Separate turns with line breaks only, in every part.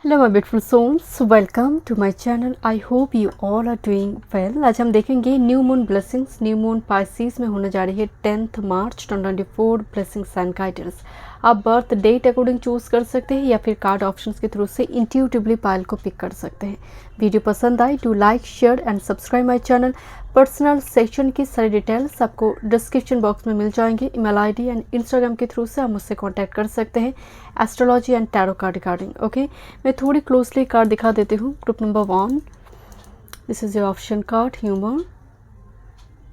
Hello my beautiful souls, welcome to my channel. I hope you all are doing well. आज हम देखेंगे new moon blessings. New moon Pisces में होने जा रही है 10 मार्च 2024। ब्लेसिंग्स एंड गाइडेंस आप बर्थ डेट अकॉर्डिंग चूज कर सकते हैं या फिर कार्ड ऑप्शंस के थ्रू से इंट्यूटिवली पाइल को पिक कर सकते हैं। वीडियो पसंद आई to like, share and subscribe my channel. Personal section की सारी डिटेल्स आपको डिस्क्रिप्शन बॉक्स में मिल जाएंगे। ईमेल आईडी एंड इंस्टाग्राम के थ्रू से आप मुझसे कांटेक्ट कर सकते हैं astrology and tarot card regarding. Okay, मैं थोड़ी क्लोजली कार्ड दिखा देती हूँ। Group number 1, this is your option card, humour,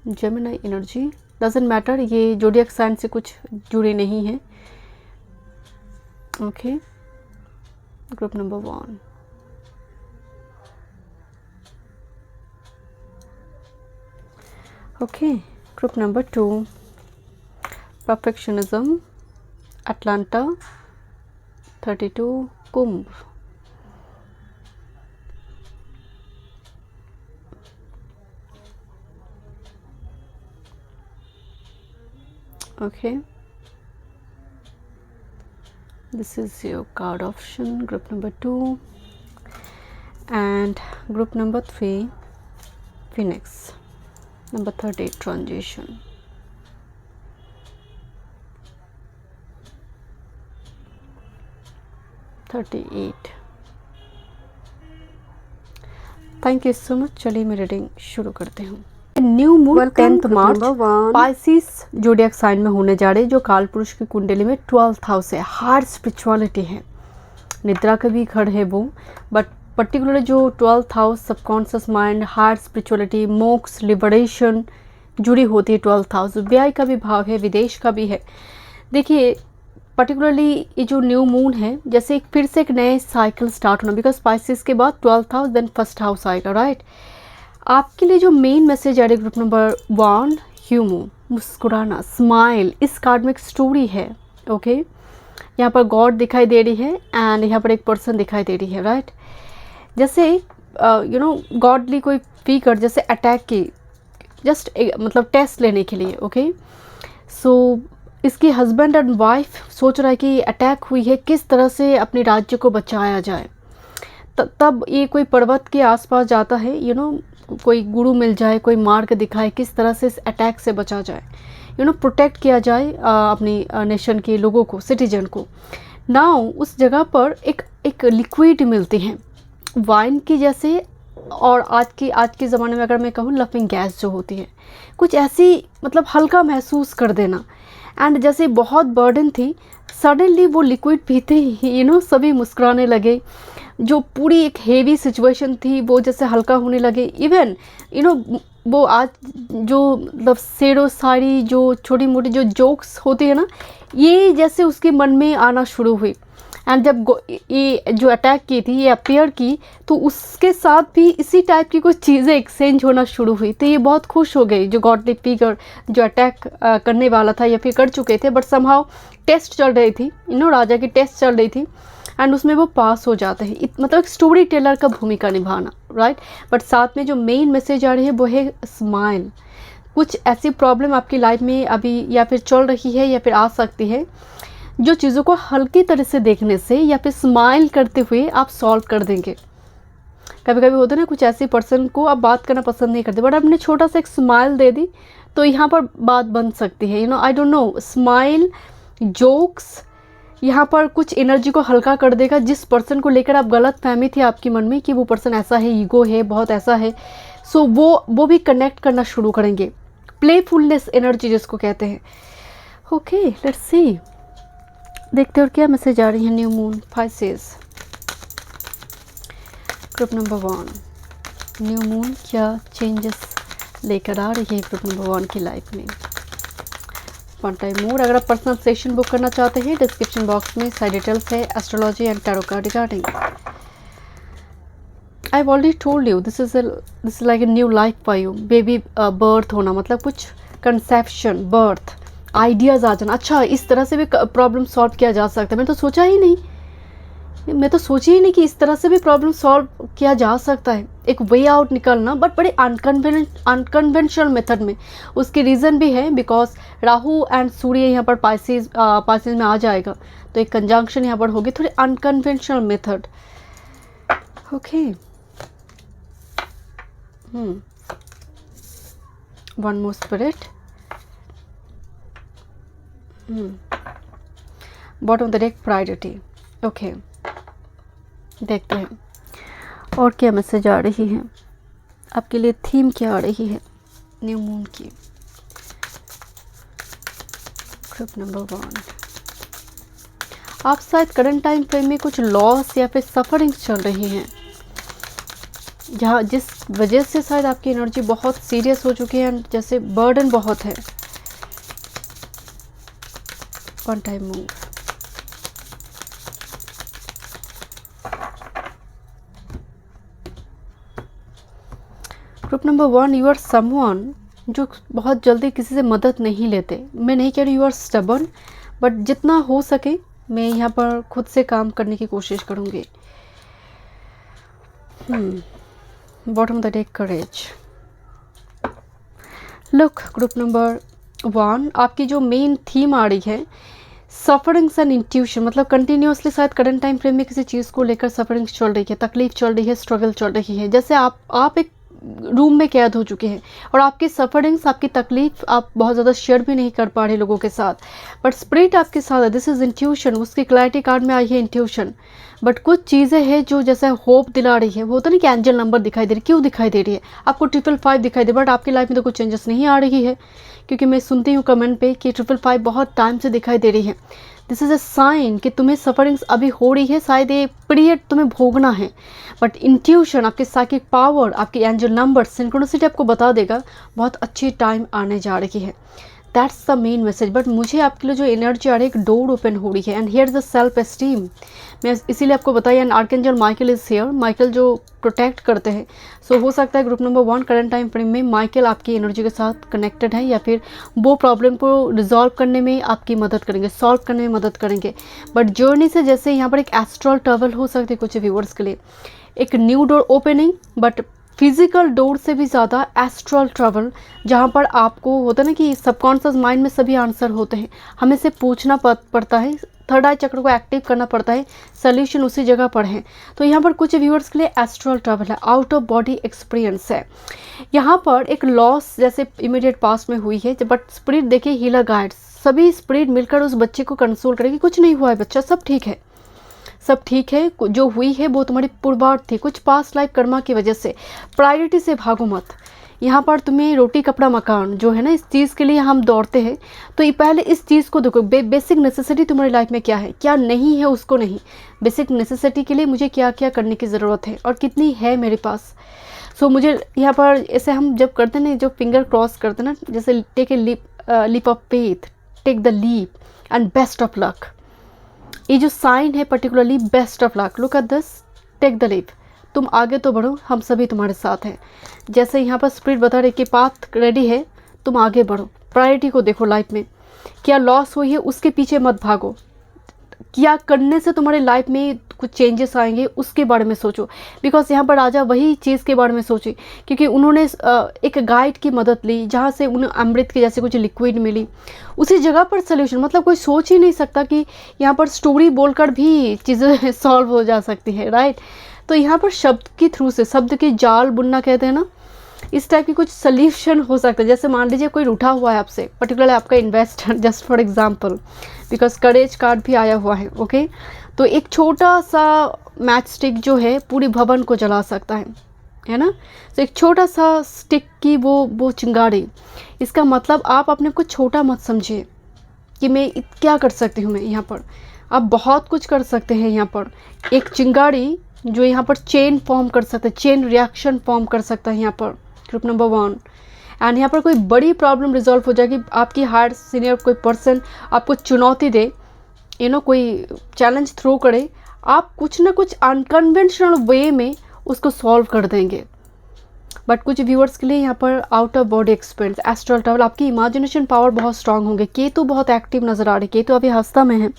Gemini energy. Doesn't matter, ये जोडियक साइन से कुछ जुड़े नहीं है। Okay, group number 1, okay, group number 2, perfectionism, Atlanta, 32, Kumbh. Okay, this is your card option, group number 2, and group number 3, Phoenix, number 30, transition, 38। Thank you so much. चलिए मैं reading शुरू करते हूँ। न्यू मून 10 मार्च पाइसिस जोडियक साइन में होने जा रहे, जो काल पुरुष की कुंडली में 12th हाउस है। हार्ड स्पिरिचुअलिटी है, निद्रा का भी घर है वो, बट पर्टिकुलरली जो 12th house subconscious mind, hard spirituality, मोक्ष, लिबरेशन जुड़ी होती है। 12th हाउस व्यय का भी भाव है, विदेश का भी है। देखिए पर्टिकुलरली ये जो न्यू मून है, जैसे एक फिर से एक नए साइकिल स्टार्ट होना, बिकॉज स्पाइसिस के बाद 12th house then first house आएगा, राइट। आपके लिए जो मेन मैसेज आ रही है ग्रुप नंबर 1, ह्यूमर, मुस्कुराना, स्माइल। इस कार्ड में एक स्टोरी है। ओके, यहाँ पर गॉड दिखाई दे रही है एंड यहाँ पर एक पर्सन दिखाई दे रही है, राइट। जैसे गॉडली कोई फिगर जैसे अटैक की, जस्ट मतलब टेस्ट लेने के लिए। ओके, सो इसकी हस्बैंड एंड वाइफ सोच रहा है कि अटैक हुई है, किस तरह से अपने राज्य को बचाया जाए। तब ये कोई पर्वत के आसपास जाता है, कोई गुरु मिल जाए, कोई मार्ग दिखाए किस तरह से इस अटैक से बचा जाए, प्रोटेक्ट किया जाए अपनी नेशन के लोगों को, सिटीजन को। नाउ उस जगह पर एक लिक्विड मिलती हैं वाइन की जैसे, और आज के ज़माने में अगर मैं कहूँ लफिंग गैस जो होती है, कुछ ऐसी मतलब हल्का महसूस कर देना। एंड जैसे बहुत बर्डन थी, सडनली वो लिक्विड पीते ही सभी मुस्कुराने लगे। जो पूरी एक हेवी सिचुएशन थी वो जैसे हल्का होने लगे। इवन वो आज जो मतलब शेरो शायरी, जो छोटी मोटी जो जोक्स होती है ना, ये जैसे उसके मन में आना शुरू हुई। एंड जब ये जो अटैक की थी, ये अपेयर की, तो उसके साथ भी इसी टाइप की कुछ चीज़ें एक्सचेंज होना शुरू हुई। तो ये बहुत खुश हो गई, जो गॉडली फिगर जो अटैक करने वाला था या फिर कर चुके थे, बट समहाउ टेस्ट चल रही थी, राजा की टेस्ट चल रही थी, एंड उसमें वो पास हो जाते हैं। मतलब एक स्टोरी टेलर का भूमिका निभाना, राइट। बट साथ में जो मेन मैसेज आ रही है वो है स्माइल। कुछ ऐसी प्रॉब्लम आपकी लाइफ में अभी या फिर चल रही है या फिर आ सकती है, जो चीज़ों को हल्की तरह से देखने से या फिर स्माइल करते हुए आप सॉल्व कर देंगे। कभी कभी होता है ना, कुछ ऐसे पर्सन को आप बात करना पसंद नहीं करते, बट आपने छोटा सा एक स्माइल दे दी तो यहाँ पर बात बन सकती है। आई डोंट नो, स्माइल, जोक्स यहाँ पर कुछ एनर्जी को हल्का कर देगा। जिस पर्सन को लेकर आप गलत फहमी थी आपके मन में कि वो पर्सन ऐसा है, ईगो है, बहुत ऐसा है, सो वो भी कनेक्ट करना शुरू करेंगे। प्लेफुलनेस एनर्जी जिसको कहते हैं। ओके, लेट्स सी, देखते और क्या मैसेज आ रही है new moon Pisces. Group number 1, new moon क्या चेंजेस लेकर आ रही है ग्रुप नंबर 1 की लाइफ में। वन टाइम मोर, अगर आप पर्सनल सेशन बुक करना चाहते हैं, डिस्क्रिप्शन बॉक्स में सारी डिटेल्स है astrology and tarot card regarding. I have already told you, this is like a new life for you. Baby birth होना मतलब कुछ कंसेप्शन, बर्थ, आइडियाज़ आ जाना। अच्छा, इस तरह से भी प्रॉब्लम सॉल्व किया जा सकता है, मैं तो सोची ही नहीं कि इस तरह से भी प्रॉब्लम सॉल्व किया जा सकता है। एक वे आउट निकलना, बट बड़े अनकन्वेंशनल मेथड में। उसकी रीज़न भी है, बिकॉज राहु एंड सूर्य यहाँ पर पाइसिस में आ जाएगा, तो एक कंजंक्शन यहाँ पर होगी, थोड़ी unconventional method. Okay, one more spirit, bottom of the deck priority. Okay, देखते हैं और क्या मैसेज आ रही है आपके लिए, थीम क्या आ रही है न्यू मून की। ग्रुप नंबर 1, आप शायद करंट टाइम फ्रेम में कुछ लॉस या फिर सफरिंग्स चल रही हैं, जहाँ जिस वजह से शायद आपकी एनर्जी बहुत सीरियस हो चुकी है, जैसे बर्डन बहुत है। One time move, group number 1, you are someone जो बहुत जल्दी किसी से मदद नहीं लेते। मैं नहीं कह रही यू आर स्टबर्न, बट जितना हो सके मैं यहाँ पर खुद से काम करने की कोशिश करूँगी। Bottom of the deck courage. Look group number 1, आपकी जो मेन थीम आ रही है सफरिंग्स एंड इंट्यूशन, मतलब कंटिन्यूसली शायद करंट टाइम फ्रेम में किसी चीज़ को लेकर सफरिंग्स चल रही है, तकलीफ चल रही है, स्ट्रगल चल रही है। जैसे आप एक रूम में कैद हो चुके हैं और आपकी सफरिंग्स, आपकी तकलीफ आप बहुत ज़्यादा शेयर भी नहीं कर पा रहे लोगों के साथ, बट स्पिरिट आपके साथ है। दिस इज़ इंट्यूशन, उसकी क्लैरिटी कार्ड में आई है इंट्यूशन। बट कुछ चीज़ें हैं जो जैसे होप दिला रही है, वो होता नहीं कि एंजल नंबर दिखाई दे रही, क्यों दिखाई दे रही है आपको 555 दिखाई दे, बट आपकी लाइफ में तो कुछ चेंजेस नहीं आ रही है, क्योंकि मैं सुनती हूँ कमेंट पे कि 555 बहुत टाइम से दिखाई दे रही है। दिस इज़ अ साइन कि तुम्हें सफरिंग्स अभी हो रही है, शायद ये पीरियड तुम्हें भोगना है, बट इंट्यूशन, आपकी साइकिक पावर, आपकी एंजल नंबर, सिंक्रोनिसिटी आपको बता देगा बहुत अच्छी टाइम आने जा रही है। That's the main message. But मुझे आपके लिए जो एनर्जी आ रही है, एक डोर ओपन हो रही है, and here is the self esteem. मैं इसीलिए आपको बताया, and archangel Michael is here, Michael जो प्रोटेक्ट करते हैं। सो हो सकता है group number 1 current time frame में माइकल आपकी एनर्जी के साथ कनेक्टेड है, या फिर वो प्रॉब्लम को रिजॉल्व करने में आपकी मदद करेंगे, सॉल्व करने में मदद करेंगे। बट जर्नी से जैसे यहाँ पर एक एस्ट्रल ट्रैवल हो सकती है कुछ व्यूअर्स के लिए, एक new door opening, but physical door से भी ज़्यादा एस्ट्रल ट्रैवल, जहाँ पर आपको होता है ना कि सबकॉन्शियस माइंड में सभी आंसर होते हैं, हमें से पूछना पड़ता है, थर्ड आई चक्र को एक्टिव करना पड़ता है, सोल्यूशन उसी जगह पर है। तो यहाँ पर कुछ व्यूअर्स के लिए एस्ट्रल ट्रैवल है, आउट ऑफ बॉडी एक्सपीरियंस है। यहाँ पर एक लॉस जैसे इमीडिएट पास्ट में हुई है, बट स्पिरिट देखिए हीलर गाइड्स, सभी स्पिरिट मिलकर उस बच्चे को कंसोल करेगी, कुछ नहीं हुआ है बच्चा, सब ठीक है, सब ठीक है। जो हुई है वो तुम्हारी पूर्वार्थ थी, कुछ पास्ट लाइफ कर्मा की वजह से। प्रायोरिटी से भागो मत। यहाँ पर तुम्हें रोटी कपड़ा मकान जो है ना, इस चीज़ के लिए हम दौड़ते हैं, तो ये पहले इस चीज़ को देखो, बेसिक नेसेसिटी तुम्हारी लाइफ में क्या है, क्या नहीं है उसको नहीं, बेसिक नेसेसिटी के लिए मुझे क्या क्या करने की ज़रूरत है और कितनी है मेरे पास। सो मुझे यहाँ पर ऐसे हम जब करते हैं, जो फिंगर क्रॉस करते हैं ना, जैसे take a leap of faith, take the leap and best of luck. ये जो साइन है particularly best of luck, look at this, take the leap, तुम आगे तो बढ़ो, हम सभी तुम्हारे साथ हैं। जैसे यहाँ पर स्पिरिट बता रहे कि पाथ रेडी है, तुम आगे बढ़ो, प्रायोरिटी को देखो। लाइफ में क्या लॉस हुई है उसके पीछे मत भागो, क्या करने से तुम्हारे लाइफ में कुछ चेंजेस आएंगे उसके बारे में सोचो। बिकॉज यहाँ पर राजा वही चीज़ के बारे में सोचे, क्योंकि उन्होंने एक गाइड की मदद ली, जहाँ से उन्हें अमृत के जैसे कुछ लिक्विड मिली, उसी जगह पर सोल्यूशन। मतलब कोई सोच ही नहीं सकता कि यहाँ पर स्टोरी बोलकर भी चीज़ें सॉल्व हो जा सकती है, राइट। तो यहाँ पर शब्द के थ्रू से, शब्द की जाल बुनना कहते हैं ना, इस टाइप की कुछ सोल्यूशन हो सकता है। जैसे मान लीजिए कोई रूठा हुआ है आपसे, पर्टिकुलर आपका investor, just for example, because courage card भी आया हुआ है, ओके। तो एक छोटा सा मैच स्टिक जो है पूरी भवन को जला सकता है ना। तो एक छोटा सा स्टिक की वो चिंगारी, इसका मतलब आप अपने को छोटा मत समझिए कि मैं क्या कर सकती हूँ। मैं यहाँ पर आप बहुत कुछ कर सकते हैं। यहाँ पर एक चिंगारी जो यहाँ पर चेन फॉर्म कर सकता है, चेन रिएक्शन फॉर्म कर सकता है यहाँ पर ग्रुप नंबर 1। एंड यहाँ पर कोई बड़ी प्रॉब्लम रिजॉल्व हो जाएगी। आपकी हायर सीनियर कोई पर्सन आपको चुनौती दे, कोई चैलेंज थ्रो करे, आप कुछ ना कुछ अनकन्वेंशनल वे में उसको सॉल्व कर देंगे। बट कुछ व्यूअर्स के लिए यहाँ पर out of body experience, astral travel, आपकी इमेजिनेशन पावर बहुत स्ट्रांग होंगे। केतु बहुत एक्टिव नज़र आ रही है, केतु अभी हस्ता में है।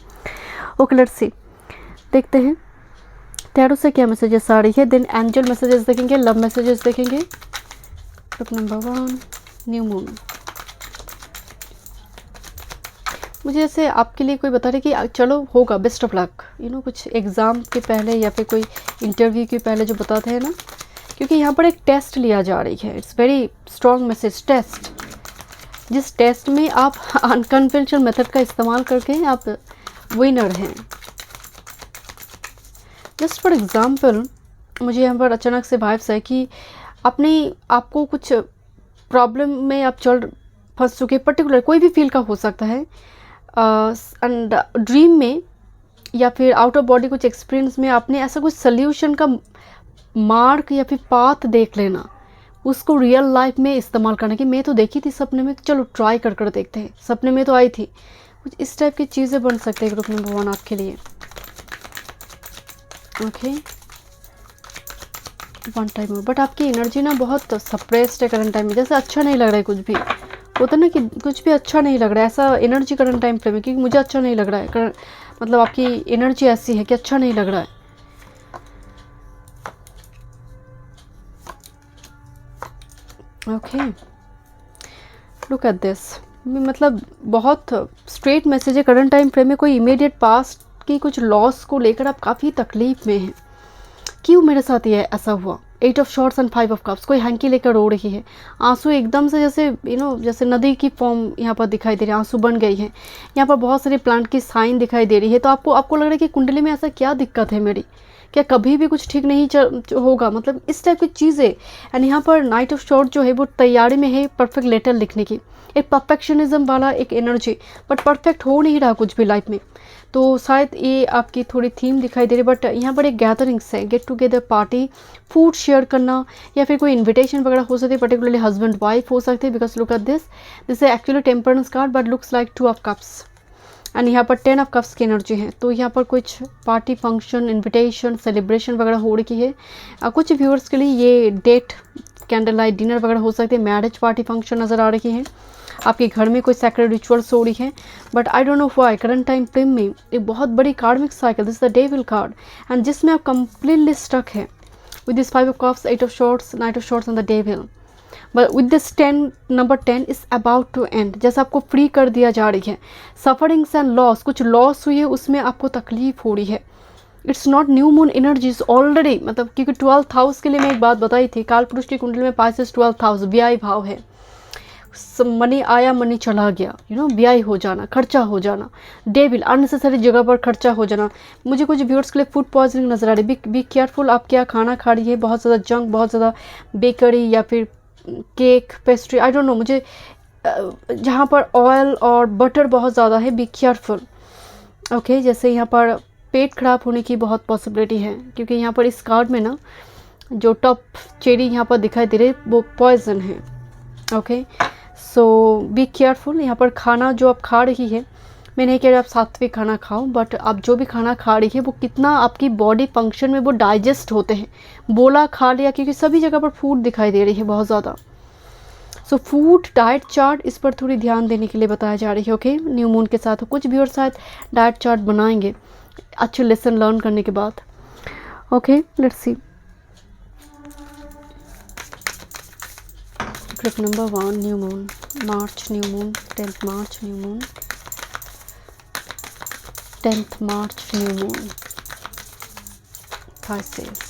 ओके लेट्स सी, देखते हैं टैरो से क्या मैसेजेस आ रही है। देन एंजल मैसेजेस देखेंगे, लव मैसेजेस देखेंगे। ग्रुप नंबर 1 न्यू मून, मुझे जैसे आपके लिए कोई बता रहे कि चलो होगा, बेस्ट ऑफ लक, कुछ एग्ज़ाम के पहले या फिर कोई इंटरव्यू के पहले जो बताते हैं ना, क्योंकि यहाँ पर एक टेस्ट लिया जा रही है। It's very strong message, test, जिस टेस्ट में आप अनकन्वेंशनल मेथड का इस्तेमाल करके आप विनर हैं। जस्ट फॉर एग्ज़ाम्पल, मुझे यहाँ पर अचानक से वाइब्स है कि आपको कुछ प्रॉब्लम में आप फंस चुके, पर्टिकुलर कोई भी फील का हो सकता है, एंड ड्रीम में या फिर आउट ऑफ बॉडी कुछ एक्सपीरियंस में आपने ऐसा कुछ सोल्यूशन का मार्क या फिर पाथ देख लेना, उसको रियल लाइफ में इस्तेमाल करना कि मैं तो देखी थी सपने में, चलो ट्राई कर देखते हैं, सपने में तो आई थी। कुछ इस टाइप की चीज़ें बन सकते हैं ग्रुप नंबर 1 आपके लिए। ओके, वन टाइम और, बट आपकी एनर्जी ना बहुत सप्रेस्ड है करंट टाइम में, जैसे अच्छा नहीं लग रहा है, कुछ भी होता है ना कि कुछ भी अच्छा नहीं लग रहा है, ऐसा एनर्जी करंट टाइम फ्रेम में, क्योंकि मुझे अच्छा नहीं लग रहा है, मतलब आपकी एनर्जी ऐसी है कि अच्छा नहीं लग रहा है। ओके, लुक एट दिस, मतलब बहुत स्ट्रेट मैसेज है करंट टाइम फ्रेम में। कोई इमीडिएट पास्ट की कुछ लॉस को लेकर आप काफ़ी तकलीफ में हैं, क्यों मेरे साथ ये ऐसा हुआ। 8 of swords and 5 of cups, कोई हैंकी लेकर रो रही है, आंसू एकदम से जैसे जैसे नदी की फॉर्म यहाँ पर दिखाई दे रही है, आंसू बन गई है। यहाँ पर बहुत सारे प्लांट की साइन दिखाई दे रही है, तो आपको लग रहा है कि कुंडली में ऐसा क्या दिक्कत है मेरी, क्या कभी भी कुछ ठीक नहीं होगा, मतलब इस टाइप की चीज़ें। एंड यहाँ पर नाइट ऑफ शॉर्ट जो है वो तैयारी में है परफेक्ट लेटर लिखने की, एक परफेक्शनिज्म वाला एक एनर्जी, बट परफेक्ट हो नहीं रहा कुछ भी लाइफ में। तो शायद ये आपकी थोड़ी थीम दिखाई दे रही है, बट यहाँ पर एक गैदरिंग्स है, get together party, food share करना, या फिर कोई इन्विटेशन वगैरह हो सकती है, पर्टिकुलरली हस्बैंड वाइफ हो सकते हैं, because look at this is actually temperance card but looks like 2 of cups, and यहाँ पर 10 ऑफ कप्स की एनर्जी है। तो यहाँ पर कुछ पार्टी फंक्शन, इन्विटेशन, सेलिब्रेशन वगैरह हो रही है। कुछ व्यूअर्स के लिए ये डेट, कैंडल लाइट डिनर वगैरह हो सकते हैं, मैरिज पार्टी फंक्शन नज़र आ रही है, आपके घर में कोई सैक्रेड रिचुअल्स हो रही है। But I don't know why current time frame में एक बहुत बड़ी karmic cycle, this the devil card, and जिसमें आप कंप्लीटली स्टक है with this 5 of cups, 8 of swords, knight of swords and the devil. But with this 10, number 10 is about to end, जैसे आपको free कर दिया जा रही है। सफरिंग्स एंड लॉस, कुछ लॉस हुई है, उसमें आपको तकलीफ हो रही है। It's not new moon energies already, मतलब क्योंकि 12th हाउस के लिए मैं एक बात बताई थी, काल पुरुष की कुंडली में पाइसेस 12th हाउस व्यय भाव है। मनी आया, मनी चला गया, व्यय हो जाना, खर्चा हो जाना, डेविल, अननेसेसरी जगह पर खर्चा हो जाना। मुझे कुछ व्यूअर्स के लिए फूड पॉइजनिंग नजर आ रही है, बी केयरफुल, आप क्या खाना खा रही है, बहुत ज़्यादा जंक, बहुत ज़्यादा बेकरी या फिर cake, pastry, I don't no, मुझे जहाँ पर ऑयल और बटर बहुत ज़्यादा है, बी केयरफुल। ओके, जैसे यहाँ पर पेट खराब होने की बहुत पॉसिबिलिटी है, क्योंकि यहाँ पर इस कार्ड में ना जो टॉप चेरी यहाँ पर दिखाई दे रही है वो पॉइजन है। Okay, so be careful. यहाँ पर खाना जो आप खा रही है, मैं नहीं कह रही आप सात्विक खाना खाओ, बट आप जो भी खाना खा रही है वो कितना आपकी बॉडी फंक्शन में वो डाइजेस्ट होते हैं, बोला खा लिया, क्योंकि सभी जगह पर फूड दिखाई दे रही है बहुत ज़्यादा। सो फूड डाइट चार्ट, इस पर थोड़ी ध्यान देने के लिए बताया जा रही है। ओके, न्यू मून के साथ कुछ भी और शायद डाइट चार्ट बनाएंगे अच्छे लेसन लर्न करने के बाद। Okay, let's see group number 1 new moon, March new moon, 10th March new moon, 10th March new moon, Pisces,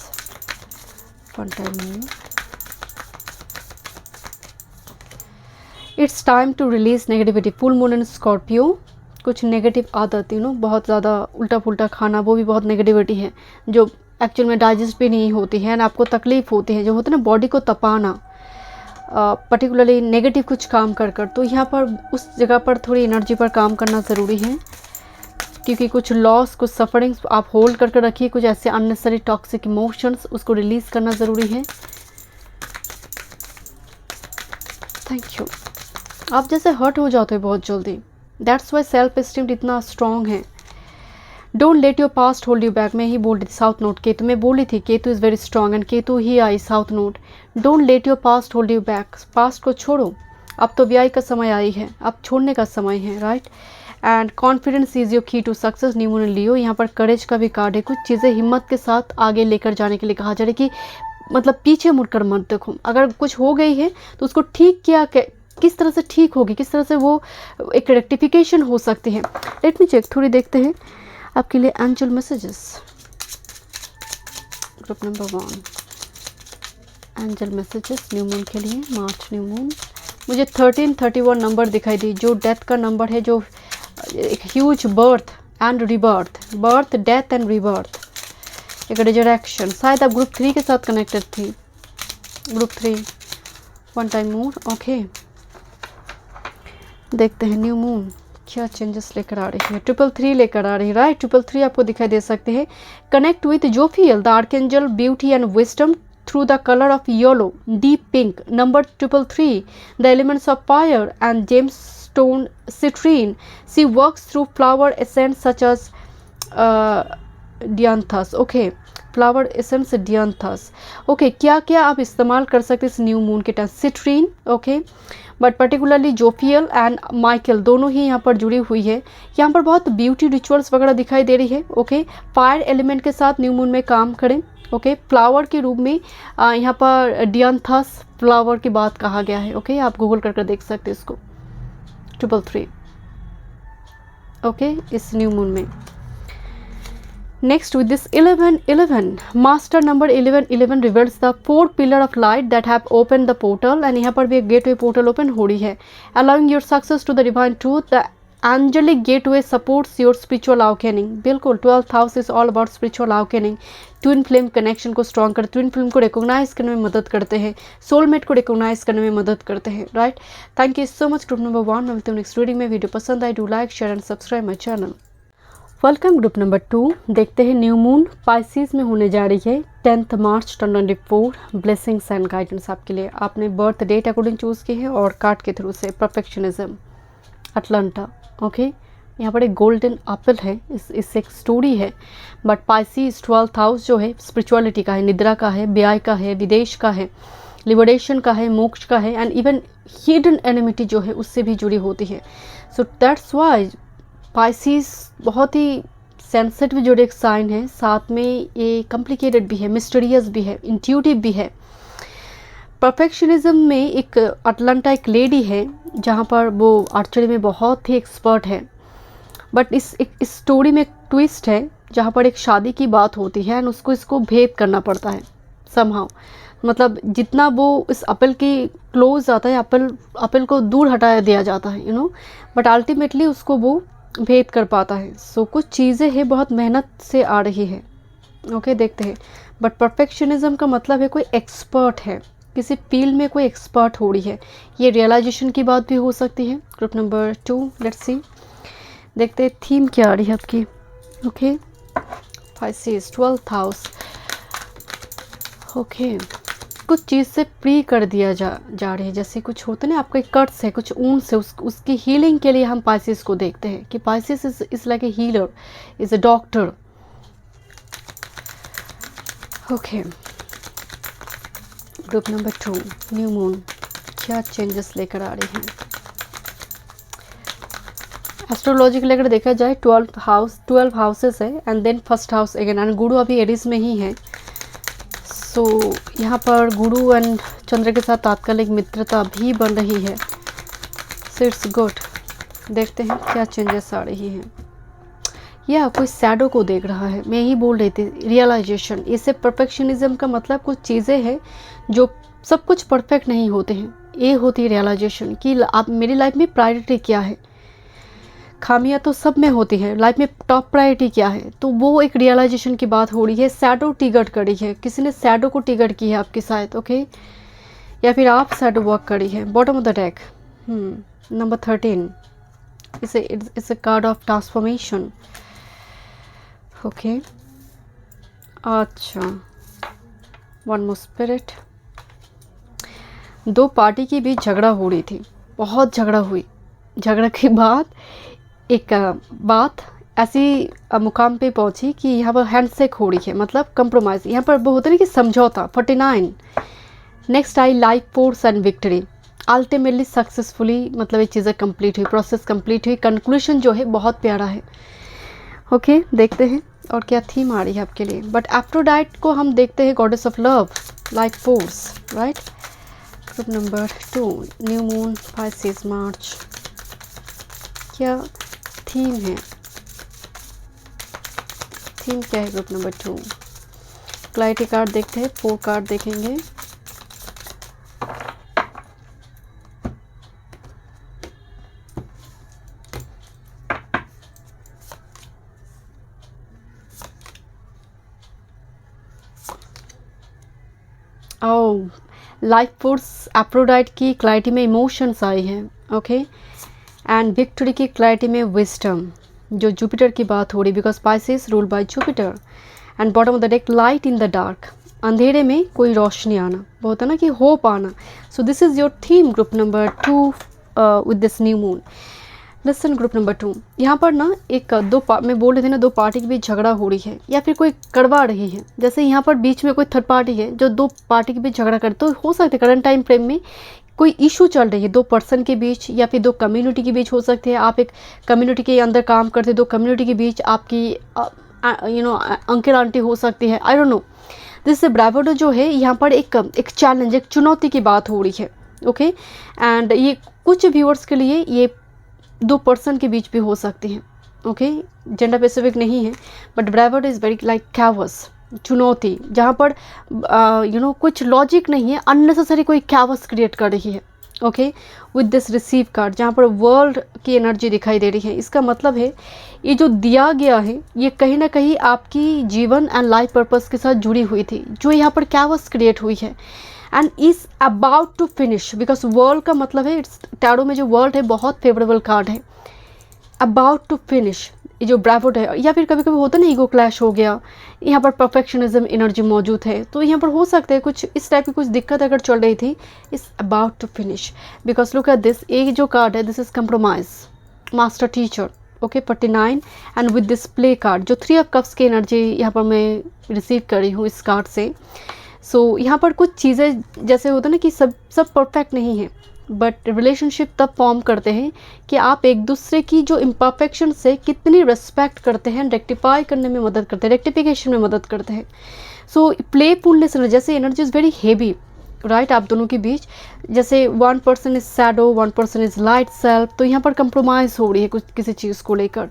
fun time moon. It's time to release negativity. full moon and Scorpio, कुछ negative आदत, बहुत ज़्यादा उल्टा पुल्टा खाना, वो भी बहुत नेगेटिविटी है जो एक्चुअल में डाइजेस्ट भी नहीं होती है ना, आपको तकलीफ होती है, जो होता है ना बॉडी को तपाना, पर्टिकुलरली नेगेटिव कुछ काम कर। तो यहाँ पर उस जगह पर थोड़ी एनर्जी पर काम करना ज़रूरी है, क्योंकि कुछ लॉस, कुछ सफरिंग्स आप होल्ड करके रखिए, कुछ ऐसे अननेसेसरी टॉक्सिक इमोशंस, उसको रिलीज़ करना ज़रूरी है। Thank you. आप जैसे हर्ट हो जाते हो बहुत जल्दी, दैट्स वाई सेल्फ एस्टीम इतना स्ट्रॉन्ग है। Don't let your past hold you back. मैं ही बोल रही थी साउथ नोट केतु, मैं बोली थी Ketu is very strong, and Ketu he I south note. Don't let your past hold you back, past को छोड़ो, अब तो व्यय का समय आई है, अब छोड़ने का समय है, right. And confidence is your की टू सक्सेस, न्यू मून लियो। यहाँ पर करेज का भी कार्ड है, कुछ चीज़ें हिम्मत के साथ आगे लेकर जाने के लिए कहा जा रहा है कि मतलब पीछे मुड़कर मत देखो, अगर कुछ हो गई है तो उसको ठीक किया किस तरह से ठीक होगी, किस तरह से वो एक रेक्टिफिकेशन हो सकती है। लेट मी चेक, थोड़ी देखते हैं आपके लिए angel messages. Group number 1 angel messages new moon के लिए, मार्च न्यू मून। मुझे 1331 नंबर दिखाई दी, जो डेथ का नंबर है, जो एक huge birth and rebirth, birth death and rebirth, एक रिजरेक्शन। शायद आप ग्रुप 3 के साथ कनेक्टेड थी। ग्रुप 3 वन टाइम मोर। ओके, देखते हैं न्यू मून क्या चेंजेस लेकर आ रही है। 333 लेकर आ रही है, राइट। 333 आपको दिखाई दे सकते हैं। Connect with Jophiel the archangel beauty and wisdom through the color of yellow, deep pink. Number 333, the elements of fire and gemstone citrine. She works through flower essence such as dianthus. Okay, flower essence dianthus. Okay, क्या क्या आप इस्तेमाल कर सकते हैं इस new moon के time? Citrine, okay, but particularly Jophiel and Michael दोनों ही यहाँ पर जुड़ी हुई है। यहाँ पर बहुत ब्यूटी रिचुअल्स वगैरह दिखाई दे रही है। ओके, फायर एलिमेंट के साथ न्यू मून में काम करें। ओके, फ्लावर के रूप में यहाँ पर डियांथस फ्लावर की बात कहा गया है। ओके, आप गूगल कर देख सकते हैं इसको। 333 ओके, इस न्यू मून में। Next with this 1111 master number 1111 reverse the 4 pillar of light that have open the portal. And यहाँ पर भी एक गेटवे पोर्टल ओपन हो रही है। Allowing your success to the divine truth, the angelic gateway supports your spiritual awakening. बिल्कुल, 12th house is all about spiritual awakening. Twin flame connection को strong करते, ट्विन फ्लेम को रिकॉग्नाइज करने में मदद करते हैं, सोलमेट को रिकॉग्नाइज करने में मदद करते हैं, right. Thank you so much group number 1। मैं मिलती हूँ नेक्स्ट रीडिंग में। वीडियो पसंद आए, do like share and subscribe my channel. Welcome group number 2। देखते हैं न्यू मून पाइसिस में होने जा रही है 10th March 2024। Blessings and guidance आपके लिए। आपने बर्थ डेट अकॉर्डिंग चूज़ की है और कार्ड के थ्रू से परफेक्शनिज्म, अटलांटा। ओके, यहाँ पर एक गोल्डन एप्पल है, इससे एक स्टोरी है। बट पाइसिस 12th हाउस जो है स्पिरिचुअलिटी का है, निद्रा का है, ब्याह का है, विदेश का है, लिबरेशन का है, मोक्ष का है, एंड इवन हिडन एनिमिटी जो है उससे भी जुड़ी होती है। सो दैट्स वाई पाइसिस बहुत ही सेंसिटिव जो एक साइन है, साथ में ये कॉम्प्लिकेटेड भी है, मिस्टीरियस भी है, इंट्यूटिव भी है। परफेक्शनिज्म में एक अटलांटा एक लेडी है जहाँ पर वो आर्चरी में बहुत ही एक्सपर्ट है। बट इस स्टोरी में एक ट्विस्ट है जहाँ पर एक शादी की बात होती है एंड उसको इसको भेद करना पड़ता है समहाउ। मतलब जितना वो इस एप्पल की क्लोज आता है, एप्पल को दूर हटाया दिया जाता है, बट अल्टीमेटली उसको वो भेद कर पाता है। सो कुछ चीज़ें हैं बहुत मेहनत से आ रही है। ओके, देखते हैं। बट परफेक्शनिज्म का मतलब है कोई एक्सपर्ट है, किसी फील्ड में कोई एक्सपर्ट हो रही है। ये रियलाइजेशन की बात भी हो सकती है। ग्रुप नंबर 2, लेट्स सी, देखते हैं थीम क्या आ रही है आपकी। Okay, Pisces 12th house. Okay, कुछ चीज़ से फ्री कर दिया जा रही है, जैसे कुछ होता है ना आपका कट्स है, कुछ ऊन से उसकी हीलिंग के लिए हम पाइसिस को देखते हैं कि Pisces is like A healer, is a doctor. Okay, group number 2 new moon क्या चेंजेस लेकर आ रही हैं। एस्ट्रोलॉजी को लेकर देखा जाए 12 हाउसेस है and then first house again, and Guru अभी एरिस में ही है। सो यहाँ पर गुरु एंड चंद्र के साथ तात्कालिक मित्रता भी बन रही है। So it's good. देखते हैं क्या चेंजेस आ रही हैं। या कोई शैडो को देख रहा है, मैं यही बोल रही थी, रियलाइजेशन। इससे परफेक्शनिज्म का मतलब कुछ चीज़ें हैं जो सब कुछ परफेक्ट नहीं होते हैं। ये होती है रियलाइजेशन कि आप मेरी लाइफ में प्रायोरिटी क्या है। खामियां तो सब में होती है, लाइफ में टॉप प्रायोरिटी क्या है, तो वो एक रियलाइजेशन की बात हो रही है। शैडो टिगट करी है, किसी ने शैडो को टिगट की है आपकी शायद। ओके, या फिर आप शैडो वर्क करी है। Bottom of the deck number 13 it's a card of transformation. Okay, अच्छा, वन मोर स्पिरिट। दो पार्टी के बीच झगड़ा हो रही थी, बहुत झगड़ा हुई। झगड़ा के बाद एक बात ऐसी मुकाम पे पहुंची कि यहाँ पर हैंडशेक हो रही है, मतलब कंप्रोमाइज़। यहाँ पर वो होता है कि समझौता। 49 next I life force and victory. Ultimately successfully मतलब ये चीज़ें कंप्लीट हुई, प्रोसेस कंप्लीट हुई। कंक्लूशन जो है बहुत प्यारा है। ओके, देखते हैं और क्या थीम आ रही है आपके लिए। बट एफ्रोडाइट को हम देखते हैं goddess of love, life force, right. Group number 2 new moon Pisces March, क्या थीम है? थीम क्या है ग्रुप नंबर 2? क्लैरिटी कार्ड देखते हैं, 4 कार्ड देखेंगे। ओह, लाइफ फोर्स एप्रोडाइट की क्लैरिटी में इमोशंस आई हैं, ओके। एंड विक्ट्री की क्लैरिटी में विजडम, जो जुपिटर की बात हो रही, because spices rule by Jupiter. And bottom of the deck light in the dark, अंधेरे में कोई रोशनी आना, बहुत है ना कि होप आना। So this is your theme group number 2 with this new moon. Listen group number 2, यहाँ पर ना एक मैं बोल रही थी ना, 2 पार्टी के बीच झगड़ा हो रही है या फिर कोई करवा रही है। जैसे यहाँ पर बीच में कोई थर्ड पार्टी है जो 2 पार्टी के बीच झगड़ा करे, तो हो सकता है करंट टाइम फ्रेम में कोई इशू चल रही है 2 पर्सन के बीच या फिर 2 कम्युनिटी के बीच हो सकते हैं। आप एक कम्युनिटी के अंदर काम करते, 2 कम्युनिटी के बीच आपकी अंकल आंटी हो सकती है, आई डोंट नो। दिस ब्रावोडो जो है यहाँ पर एक चैलेंज, एक चुनौती की बात हो रही है, ओके। एंड ये कुछ व्यूअर्स के लिए ये 2 पर्सन के बीच भी हो सकती हैं, ओके। जेंडर स्पेसिफिक नहीं है, बट ब्रावोडो इज़ वेरी लाइक कैवस, चुनौती, जहाँ पर कुछ लॉजिक नहीं है, अननेसेसरी कोई कैवस क्रिएट कर रही है, okay. With this receive card, जहाँ पर वर्ल्ड की एनर्जी दिखाई दे रही है, इसका मतलब है ये जो दिया गया है ये कहीं ना कहीं आपकी जीवन एंड लाइफ पर्पस के साथ जुड़ी हुई थी, जो यहाँ पर कैवस क्रिएट हुई है and is about to finish. Because world का मतलब है, इट्स टैरो में जो वर्ल्ड है बहुत फेवरेबल कार्ड है। अबाउट टू फिनिश, ये जो ब्रावोड है, या फिर कभी कभी होता है ना ईगो क्लैश हो गया, यहाँ पर परफेक्शनिज्म एनर्जी मौजूद है, तो यहाँ पर हो सकता है कुछ इस टाइप की कुछ दिक्कत अगर चल रही थी, is about to finish. Because look at this, एक जो कार्ड है this is compromise, master teacher, okay 49। And with this play card, जो 3 ऑफ कप्स की एनर्जी यहाँ पर मैं रिसीव कर रही हूँ इस कार्ड से। सो यहाँ पर कुछ चीज़ें जैसे होता है ना कि सब परफेक्ट नहीं है, बट रिलेशनशिप तब फॉर्म करते हैं कि आप एक दूसरे की जो इम्परफेक्शन से कितनी रिस्पेक्ट करते हैं, रेक्टिफाई करने में मदद करते हैं, रेक्टिफिकेशन में मदद करते हैं। सो प्लेफुलनेस, जैसे energy is very heavy, right, आप दोनों के बीच, जैसे 1 person is shadow, 1 person is light self, तो यहाँ पर कंप्रोमाइज़ हो रही है कुछ किसी चीज़ को लेकर,